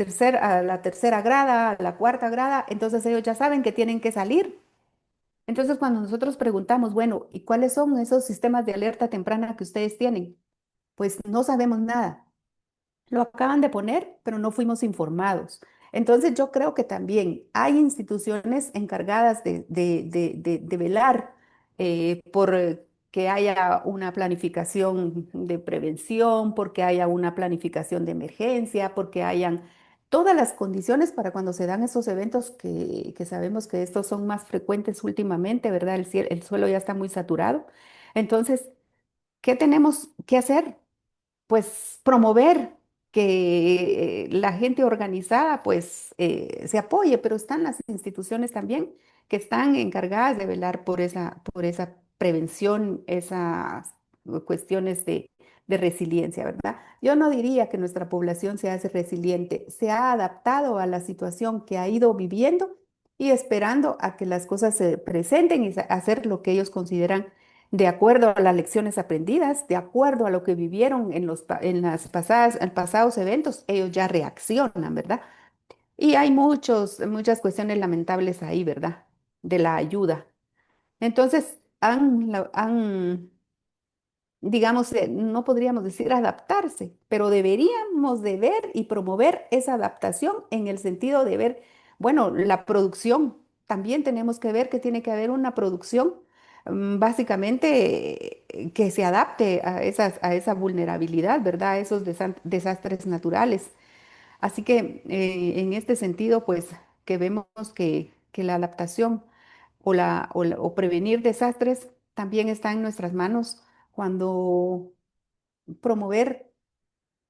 la tercera grada, a la cuarta grada, entonces ellos ya saben que tienen que salir. Entonces cuando nosotros preguntamos, bueno, ¿y cuáles son esos sistemas de alerta temprana que ustedes tienen? Pues no sabemos nada. Lo acaban de poner, pero no fuimos informados. Entonces yo creo que también hay instituciones encargadas de velar por que haya una planificación de prevención, porque haya una planificación de emergencia, porque hayan todas las condiciones para cuando se dan esos eventos que sabemos que estos son más frecuentes últimamente, ¿verdad? El suelo ya está muy saturado. Entonces, ¿qué tenemos que hacer? Pues promover que la gente organizada pues se apoye, pero están las instituciones también que están encargadas de velar por esa prevención, esas cuestiones de resiliencia, ¿verdad? Yo no diría que nuestra población se hace resiliente, se ha adaptado a la situación que ha ido viviendo y esperando a que las cosas se presenten y hacer lo que ellos consideran de acuerdo a las lecciones aprendidas, de acuerdo a lo que vivieron en en pasados eventos, ellos ya reaccionan, ¿verdad? Y hay muchas cuestiones lamentables ahí, ¿verdad? De la ayuda. Entonces, digamos, no podríamos decir adaptarse, pero deberíamos de ver y promover esa adaptación en el sentido de ver, bueno, la producción. También tenemos que ver que tiene que haber una producción básicamente que se adapte a a esa vulnerabilidad, ¿verdad? A esos desastres naturales. Así que en este sentido, pues que vemos que la adaptación o prevenir desastres también está en nuestras manos cuando promover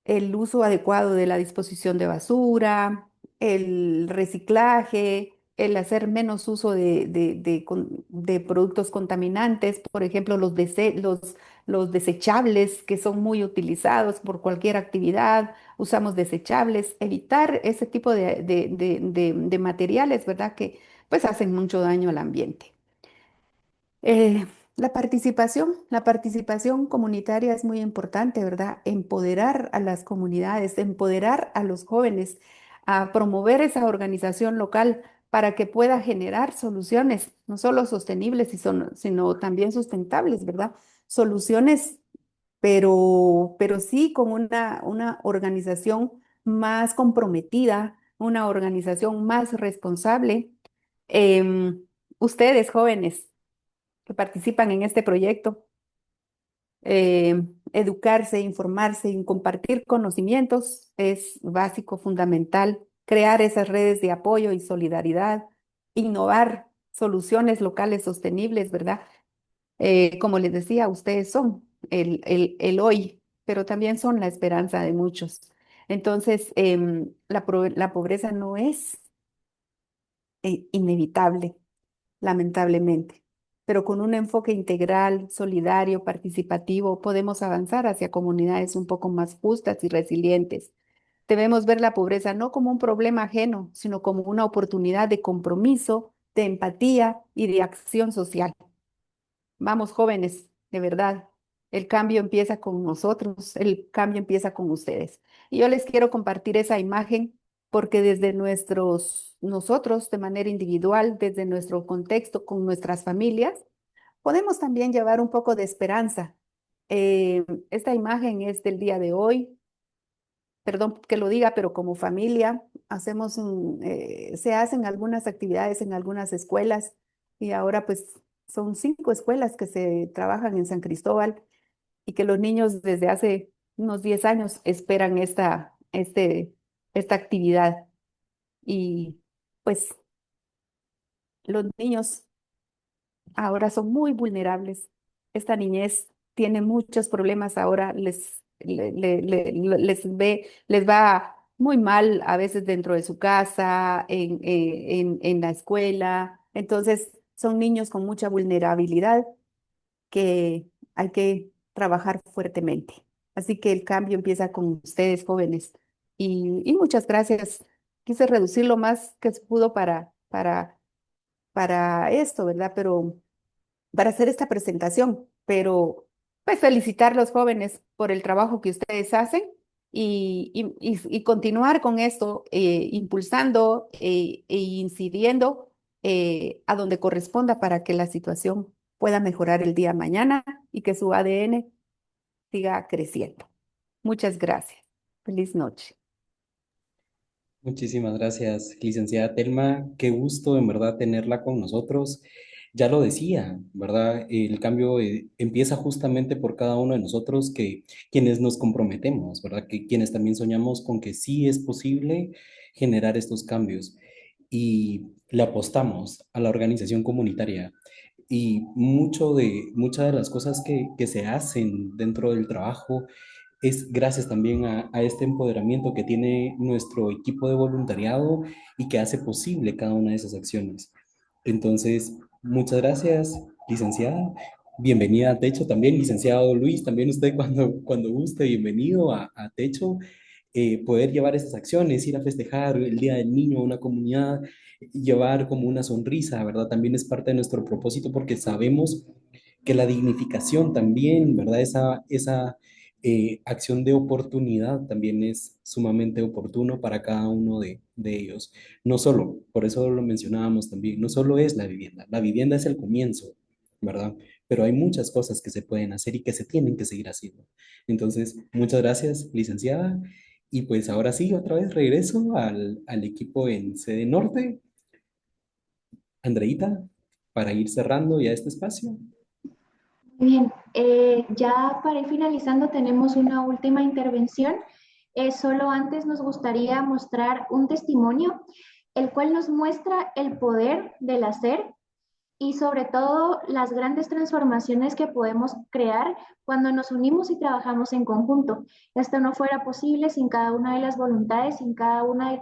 el uso adecuado de la disposición de basura, el reciclaje, el hacer menos uso de productos contaminantes, por ejemplo, los desechables que son muy utilizados por cualquier actividad, usamos desechables, evitar ese tipo de materiales, ¿verdad? Que pues hacen mucho daño al ambiente. Eh, la participación comunitaria es muy importante, ¿verdad? Empoderar a las comunidades, empoderar a los jóvenes, a promover esa organización local para que pueda generar soluciones, no solo sostenibles, sino también sustentables, ¿verdad? Soluciones, pero sí con una organización más comprometida, una organización más responsable. Em, Ustedes, jóvenes que participan en este proyecto, educarse, informarse y compartir conocimientos es básico, fundamental. Crear esas redes de apoyo y solidaridad, innovar soluciones locales sostenibles, ¿verdad? Como les decía, ustedes son el hoy, pero también son la esperanza de muchos. Entonces, la pobreza no es inevitable, lamentablemente. pero con un enfoque integral, solidario, participativo, podemos avanzar hacia comunidades un poco más justas y resilientes. Debemos ver la pobreza no como un problema ajeno, sino como una oportunidad de compromiso, de empatía y de acción social. Vamos, jóvenes, de verdad, el cambio empieza con nosotros, el cambio empieza con ustedes. Y yo les quiero compartir esa imagen porque desde nosotros, de manera individual, desde nuestro contexto, con nuestras familias, podemos también llevar un poco de esperanza. Esta imagen es del día de hoy, perdón que lo diga, pero como familia se hacen algunas actividades en algunas escuelas y ahora pues son 5 escuelas que se trabajan en San Cristóbal y que los niños desde hace unos 10 años esperan esta actividad. Y pues los niños ahora son muy vulnerables. Esta niñez tiene muchos problemas ahora, les va muy mal a veces dentro de su casa, en la escuela. Entonces, son niños con mucha vulnerabilidad que hay que trabajar fuertemente. Así que el cambio empieza con ustedes, jóvenes. Y muchas gracias. Quise reducir lo más que se pudo para esto, ¿verdad? Pero para hacer esta presentación, pero pues felicitar a los jóvenes por el trabajo que ustedes hacen y continuar con esto, impulsando e incidiendo a donde corresponda para que la situación pueda mejorar el día de mañana y que su ADN siga creciendo. Muchas gracias. Feliz noche. Muchísimas gracias, licenciada Telma. Qué gusto en verdad tenerla con nosotros. Ya lo decía, ¿verdad? El cambio empieza justamente por cada uno de nosotros, que quienes nos comprometemos, ¿verdad? Que quienes también soñamos con que sí es posible generar estos cambios y le apostamos a la organización comunitaria. Y muchas de las cosas que se hacen dentro del trabajo es gracias también a este empoderamiento que tiene nuestro equipo de voluntariado y que hace posible cada una de esas acciones. Entonces, muchas gracias, licenciada. Bienvenida a Techo también, licenciado Luis, también usted cuando guste, bienvenido a Techo. Poder llevar esas acciones, ir a festejar el Día del Niño a una comunidad, llevar como una sonrisa, ¿verdad? También es parte de nuestro propósito porque sabemos que la dignificación también, ¿verdad? Esa acción de oportunidad también es sumamente oportuno para cada uno de ellos. No solo, por eso lo mencionábamos también, no solo es la vivienda es el comienzo, ¿verdad? Pero hay muchas cosas que se pueden hacer y que se tienen que seguir haciendo. Entonces, muchas gracias, licenciada. Y pues ahora sí, otra vez regreso al equipo en sede norte. Andreita, para ir cerrando ya este espacio. Bien, ya para ir finalizando tenemos una última intervención. Solo antes nos gustaría mostrar un testimonio, el cual nos muestra el poder del hacer y sobre todo las grandes transformaciones que podemos crear cuando nos unimos y trabajamos en conjunto. Esto no fuera posible sin cada una de las voluntades, sin cada uno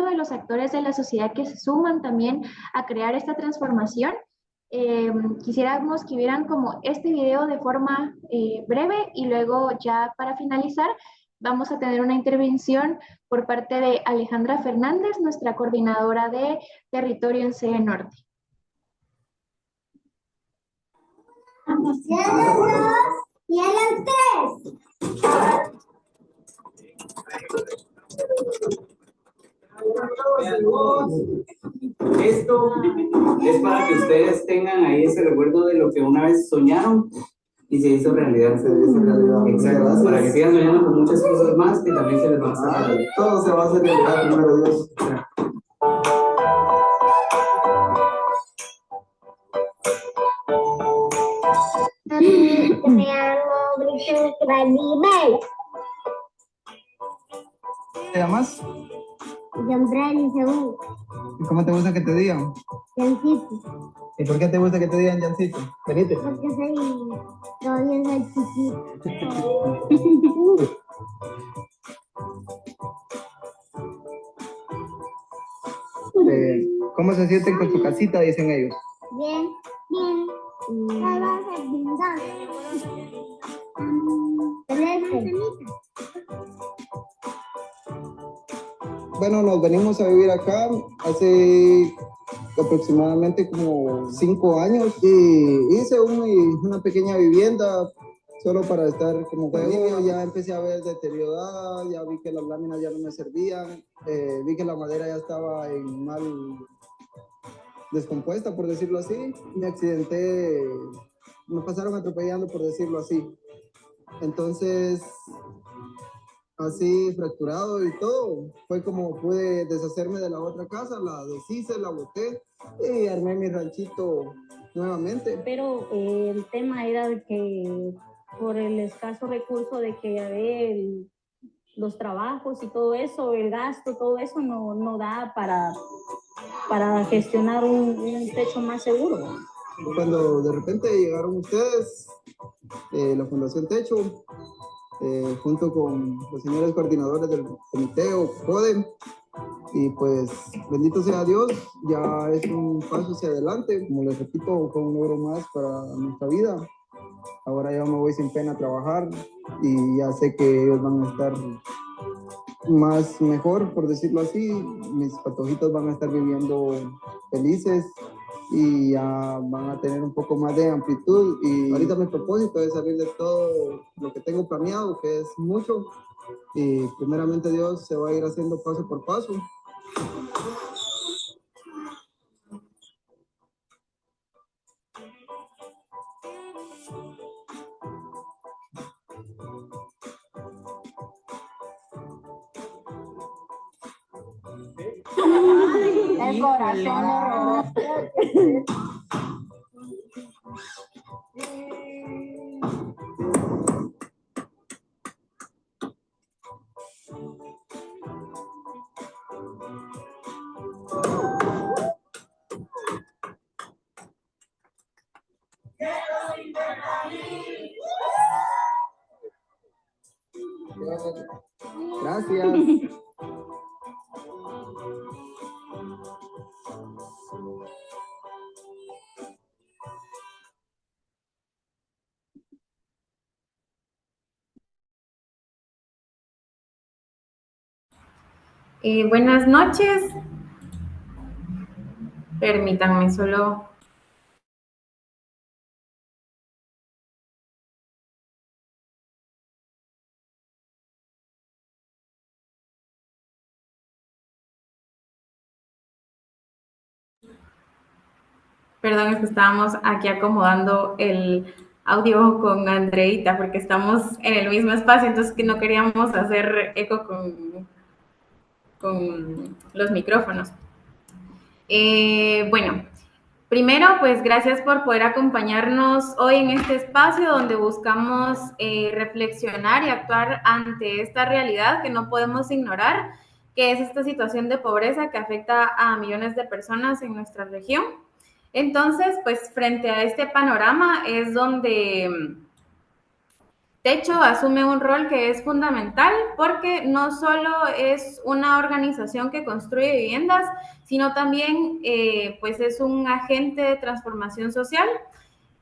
de los actores de la sociedad que se suman también a crear esta transformación. Quisiéramos que vieran como este video de forma breve y luego ya para finalizar vamos a tener una intervención por parte de Alejandra Fernández, nuestra coordinadora de territorio en CE Norte. Y a las 3. Esto es para que ustedes tengan ahí ese recuerdo de lo que una vez soñaron y se hizo realidad. Exacto. Para que sigan soñando con muchas cosas más que también se les van a hacer realidad. Todo se va a hacer realidad, primero Dios. Me llamo Brigitte Granibel. ¿Te llamas? Yambrani Saúl. ¿Y cómo te gusta que te digan? Yancito. ¿Y por qué te gusta que te digan Jancito? Venite. Porque todavía soy chiquito. ¿Cómo se sienten con su casita? Dicen ellos. Bien, Bueno, nos venimos a vivir acá hace aproximadamente como 5 años y hice una pequeña vivienda solo para estar como conmigo. Ya empecé a ver deteriorada, ya vi que las láminas ya no me servían, vi que la madera ya estaba en mal descompuesta, por decirlo así. Me accidenté, me pasaron atropellando, por decirlo así. Entonces, así fracturado y todo, fue como pude deshacerme de la otra casa, la deshice, la boté y armé mi ranchito nuevamente. Pero el tema era de que por el escaso recurso de que los trabajos y todo eso, el gasto, todo eso no da para gestionar un techo más seguro. Cuando de repente llegaron ustedes, la Fundación Techo, junto con los señores coordinadores del comité o CODE, y pues bendito sea Dios, ya es un paso hacia adelante. Como les repito, fue un logro más para nuestra vida. Ahora ya me voy sin pena a trabajar y ya sé que ellos van a estar más mejor, por decirlo así. Mis patojitos van a estar viviendo felices y ya van a tener un poco más de amplitud. Y ahorita mi propósito es salir de todo lo que tengo planeado, que es mucho, y primeramente Dios se va a ir haciendo paso por paso. El corazón Gracias. Buenas noches. Permítanme solo. Perdón, es que estábamos aquí acomodando el audio con Andreita porque estamos en el mismo espacio, entonces que no queríamos hacer eco con los micrófonos. Bueno, primero, pues gracias por poder acompañarnos hoy en este espacio donde buscamos reflexionar y actuar ante esta realidad que no podemos ignorar, que es esta situación de pobreza que afecta a millones de personas en nuestra región. Entonces, pues frente a este panorama es donde Techo asume un rol que es fundamental porque no solo es una organización que construye viviendas, sino también pues es un agente de transformación social.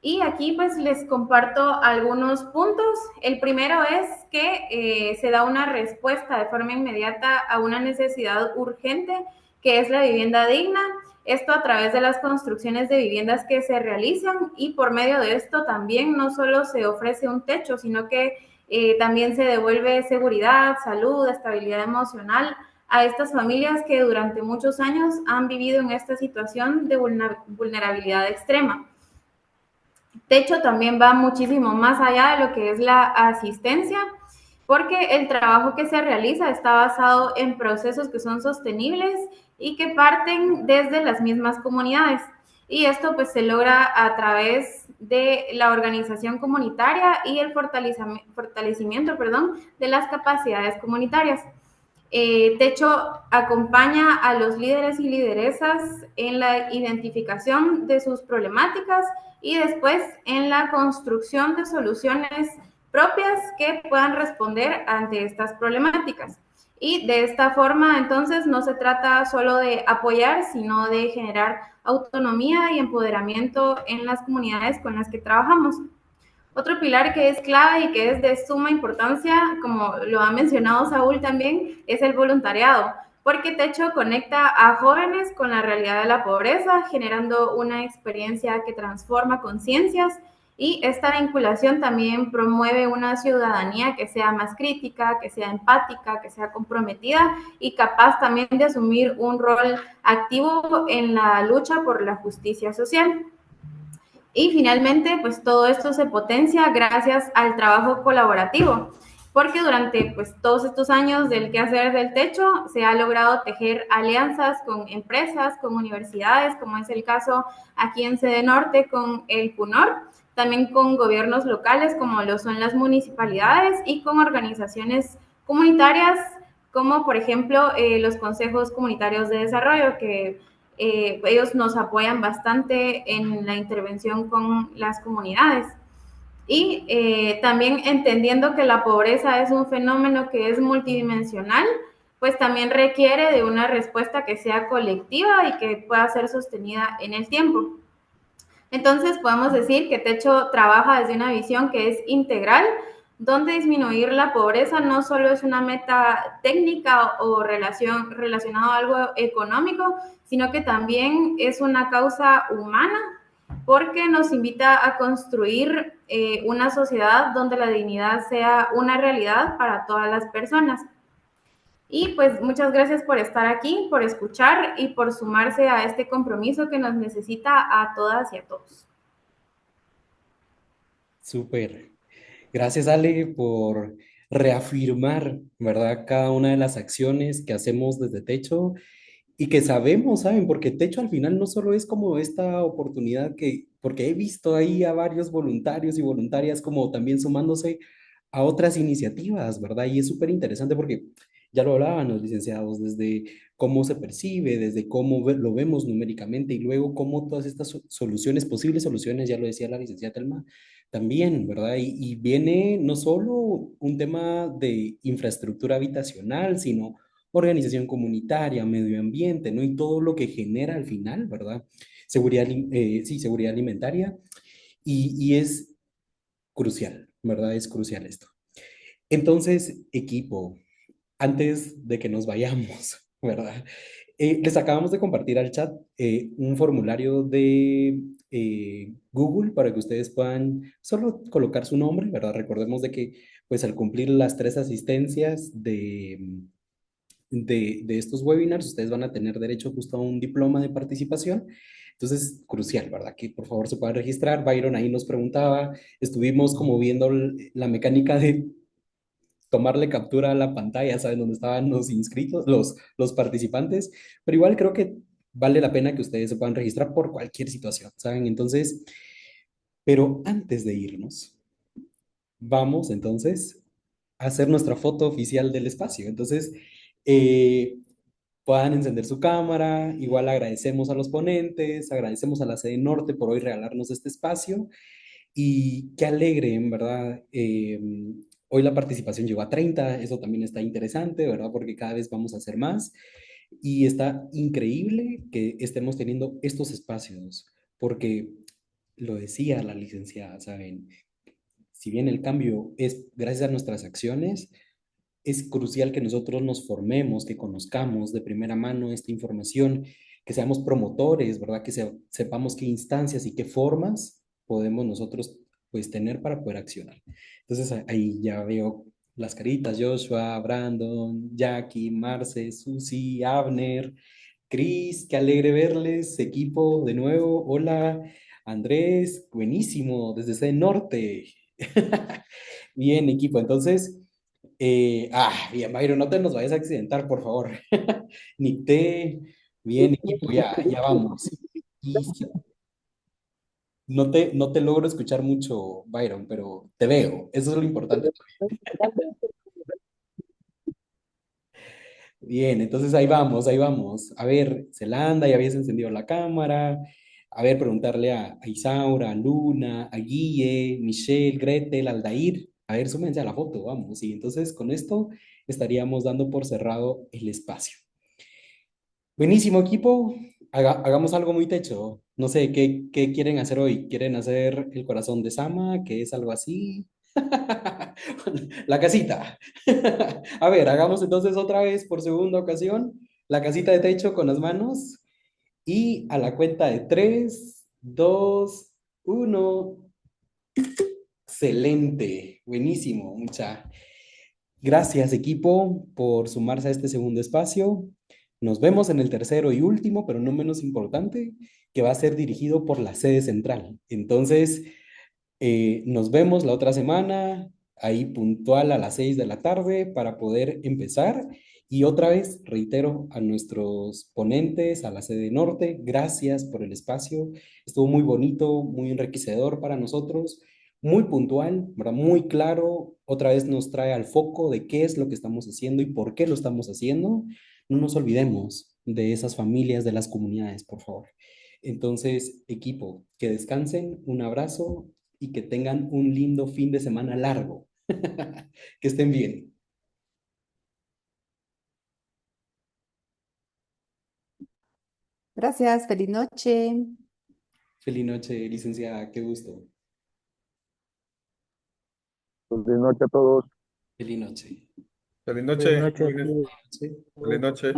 Y aquí pues les comparto algunos puntos. El primero es que se da una respuesta de forma inmediata a una necesidad urgente que es la vivienda digna. Esto a través de las construcciones de viviendas que se realizan y por medio de esto también no solo se ofrece un techo, sino que también se devuelve seguridad, salud, estabilidad emocional a estas familias que durante muchos años han vivido en esta situación de vulnerabilidad extrema. Techo también va muchísimo más allá de lo que es la asistencia, porque el trabajo que se realiza está basado en procesos que son sostenibles y que parten desde las mismas comunidades. Y esto pues se logra a través de la organización comunitaria y el fortalecimiento, de las capacidades comunitarias. Techo acompaña a los líderes y lideresas en la identificación de sus problemáticas y después en la construcción de soluciones propias que puedan responder ante estas problemáticas. Y de esta forma, entonces, no se trata solo de apoyar, sino de generar autonomía y empoderamiento en las comunidades con las que trabajamos. Otro pilar que es clave y que es de suma importancia, como lo ha mencionado Saúl también, es el voluntariado, porque Techo conecta a jóvenes con la realidad de la pobreza, generando una experiencia que transforma conciencias, y esta vinculación también promueve una ciudadanía que sea más crítica, que sea empática, que sea comprometida y capaz también de asumir un rol activo en la lucha por la justicia social. Y finalmente, pues todo esto se potencia gracias al trabajo colaborativo, porque durante pues todos estos años del quehacer del techo se ha logrado tejer alianzas con empresas, con universidades, como es el caso aquí en Sede Norte con el CUNOR, también con gobiernos locales como lo son las municipalidades y con organizaciones comunitarias como por ejemplo los consejos comunitarios de desarrollo que ellos nos apoyan bastante en la intervención con las comunidades. Y también entendiendo que la pobreza es un fenómeno que es multidimensional, pues también requiere de una respuesta que sea colectiva y que pueda ser sostenida en el tiempo. Entonces podemos decir que Techo trabaja desde una visión que es integral, donde disminuir la pobreza no solo es una meta técnica o relacionada a algo económico, sino que también es una causa humana, porque nos invita a construir una sociedad donde la dignidad sea una realidad para todas las personas. Y pues muchas gracias por estar aquí, por escuchar y por sumarse a este compromiso que nos necesita a todas y a todos. Súper. Gracias, Ale, por reafirmar, ¿verdad? Cada una de las acciones que hacemos desde Techo y que sabemos, ¿saben? Porque Techo al final no solo es como esta oportunidad porque he visto ahí a varios voluntarios y voluntarias como también sumándose a otras iniciativas, ¿verdad? Y es súper interesante porque ya lo hablaban los licenciados, desde cómo se percibe, desde cómo lo vemos numéricamente y luego cómo todas estas soluciones, posibles soluciones, ya lo decía la licenciada Telma, también, ¿verdad? Y viene no solo un tema de infraestructura habitacional, sino organización comunitaria, medio ambiente, ¿no? Y todo lo que genera al final, ¿verdad? Seguridad, sí, seguridad alimentaria. Y es crucial, ¿verdad? Es crucial esto. Entonces, equipo, antes de que nos vayamos, ¿verdad? Les acabamos de compartir al chat un formulario de Google para que ustedes puedan solo colocar su nombre, ¿verdad? Recordemos de que, pues, al cumplir las 3 asistencias de estos webinars, ustedes van a tener derecho justo a un diploma de participación. Entonces, crucial, ¿verdad? Que por favor se puedan registrar. Byron ahí nos preguntaba, estuvimos como viendo la mecánica de tomarle captura a la pantalla, ¿saben? Donde estaban los inscritos, los participantes, pero igual creo que vale la pena que ustedes se puedan registrar por cualquier situación, ¿saben? Entonces, pero antes de irnos, vamos entonces a hacer nuestra foto oficial del espacio. Entonces, eh, puedan encender su cámara, igual agradecemos a los ponentes, agradecemos a la sede norte por hoy regalarnos este espacio y qué alegre, en verdad. Hoy la participación llegó a 30, eso también está interesante, ¿verdad? Porque cada vez vamos a hacer más y está increíble que estemos teniendo estos espacios, porque lo decía la licenciada, ¿saben? Si bien el cambio es gracias a nuestras acciones, es crucial que nosotros nos formemos, que conozcamos de primera mano esta información, que seamos promotores, ¿verdad? Que sepamos qué instancias y qué formas podemos nosotros pues tener para poder accionar. Entonces ahí ya veo las caritas, Joshua, Brandon, Jackie, Marce, Susi, Abner, Chris, qué alegre verles, equipo de nuevo, hola, Andrés, buenísimo, desde ese norte. Bien, equipo, entonces... bien, Byron, no te nos vayas a accidentar, por favor. Ni te. Bien, equipo, ya vamos. Y no te logro escuchar mucho, Byron, pero te veo. Eso es lo importante. Bien, entonces ahí vamos, ahí vamos. A ver, Zelanda, ya habías encendido la cámara. A ver, preguntarle a Isaura, a Luna, a Guille, Michelle, Gretel, Aldair. A ver, súmense a la foto, vamos. Y entonces con esto estaríamos dando por cerrado el espacio. Buenísimo, equipo. Hagamos algo muy techo. No sé, ¿qué quieren hacer hoy? ¿Quieren hacer el corazón de Sama, que es algo así? La casita. A ver, hagamos entonces otra vez por segunda ocasión la casita de techo con las manos. Y a la cuenta de 3, 2, 1. Excelente, buenísimo, gracias equipo por sumarse a este segundo espacio. Nos vemos en el tercero y último, pero no menos importante, que va a ser dirigido por la sede central. Entonces, nos vemos la otra semana, ahí puntual a las 6 de la tarde para poder empezar. Y otra vez reitero a nuestros ponentes, a la sede norte, gracias por el espacio. Estuvo muy bonito, muy enriquecedor para nosotros, muy puntual, ¿verdad? Muy claro. Otra vez nos trae al foco de qué es lo que estamos haciendo y por qué lo estamos haciendo. No nos olvidemos de esas familias, de las comunidades, por favor. Entonces, equipo, que descansen, un abrazo y que tengan un lindo fin de semana largo. Que estén bien. Gracias, feliz noche. Feliz noche, licenciada, qué gusto. Buenas noches a todos. Feliz noche. Feliz Buenas noche, noches. jóvenes. Feliz noche.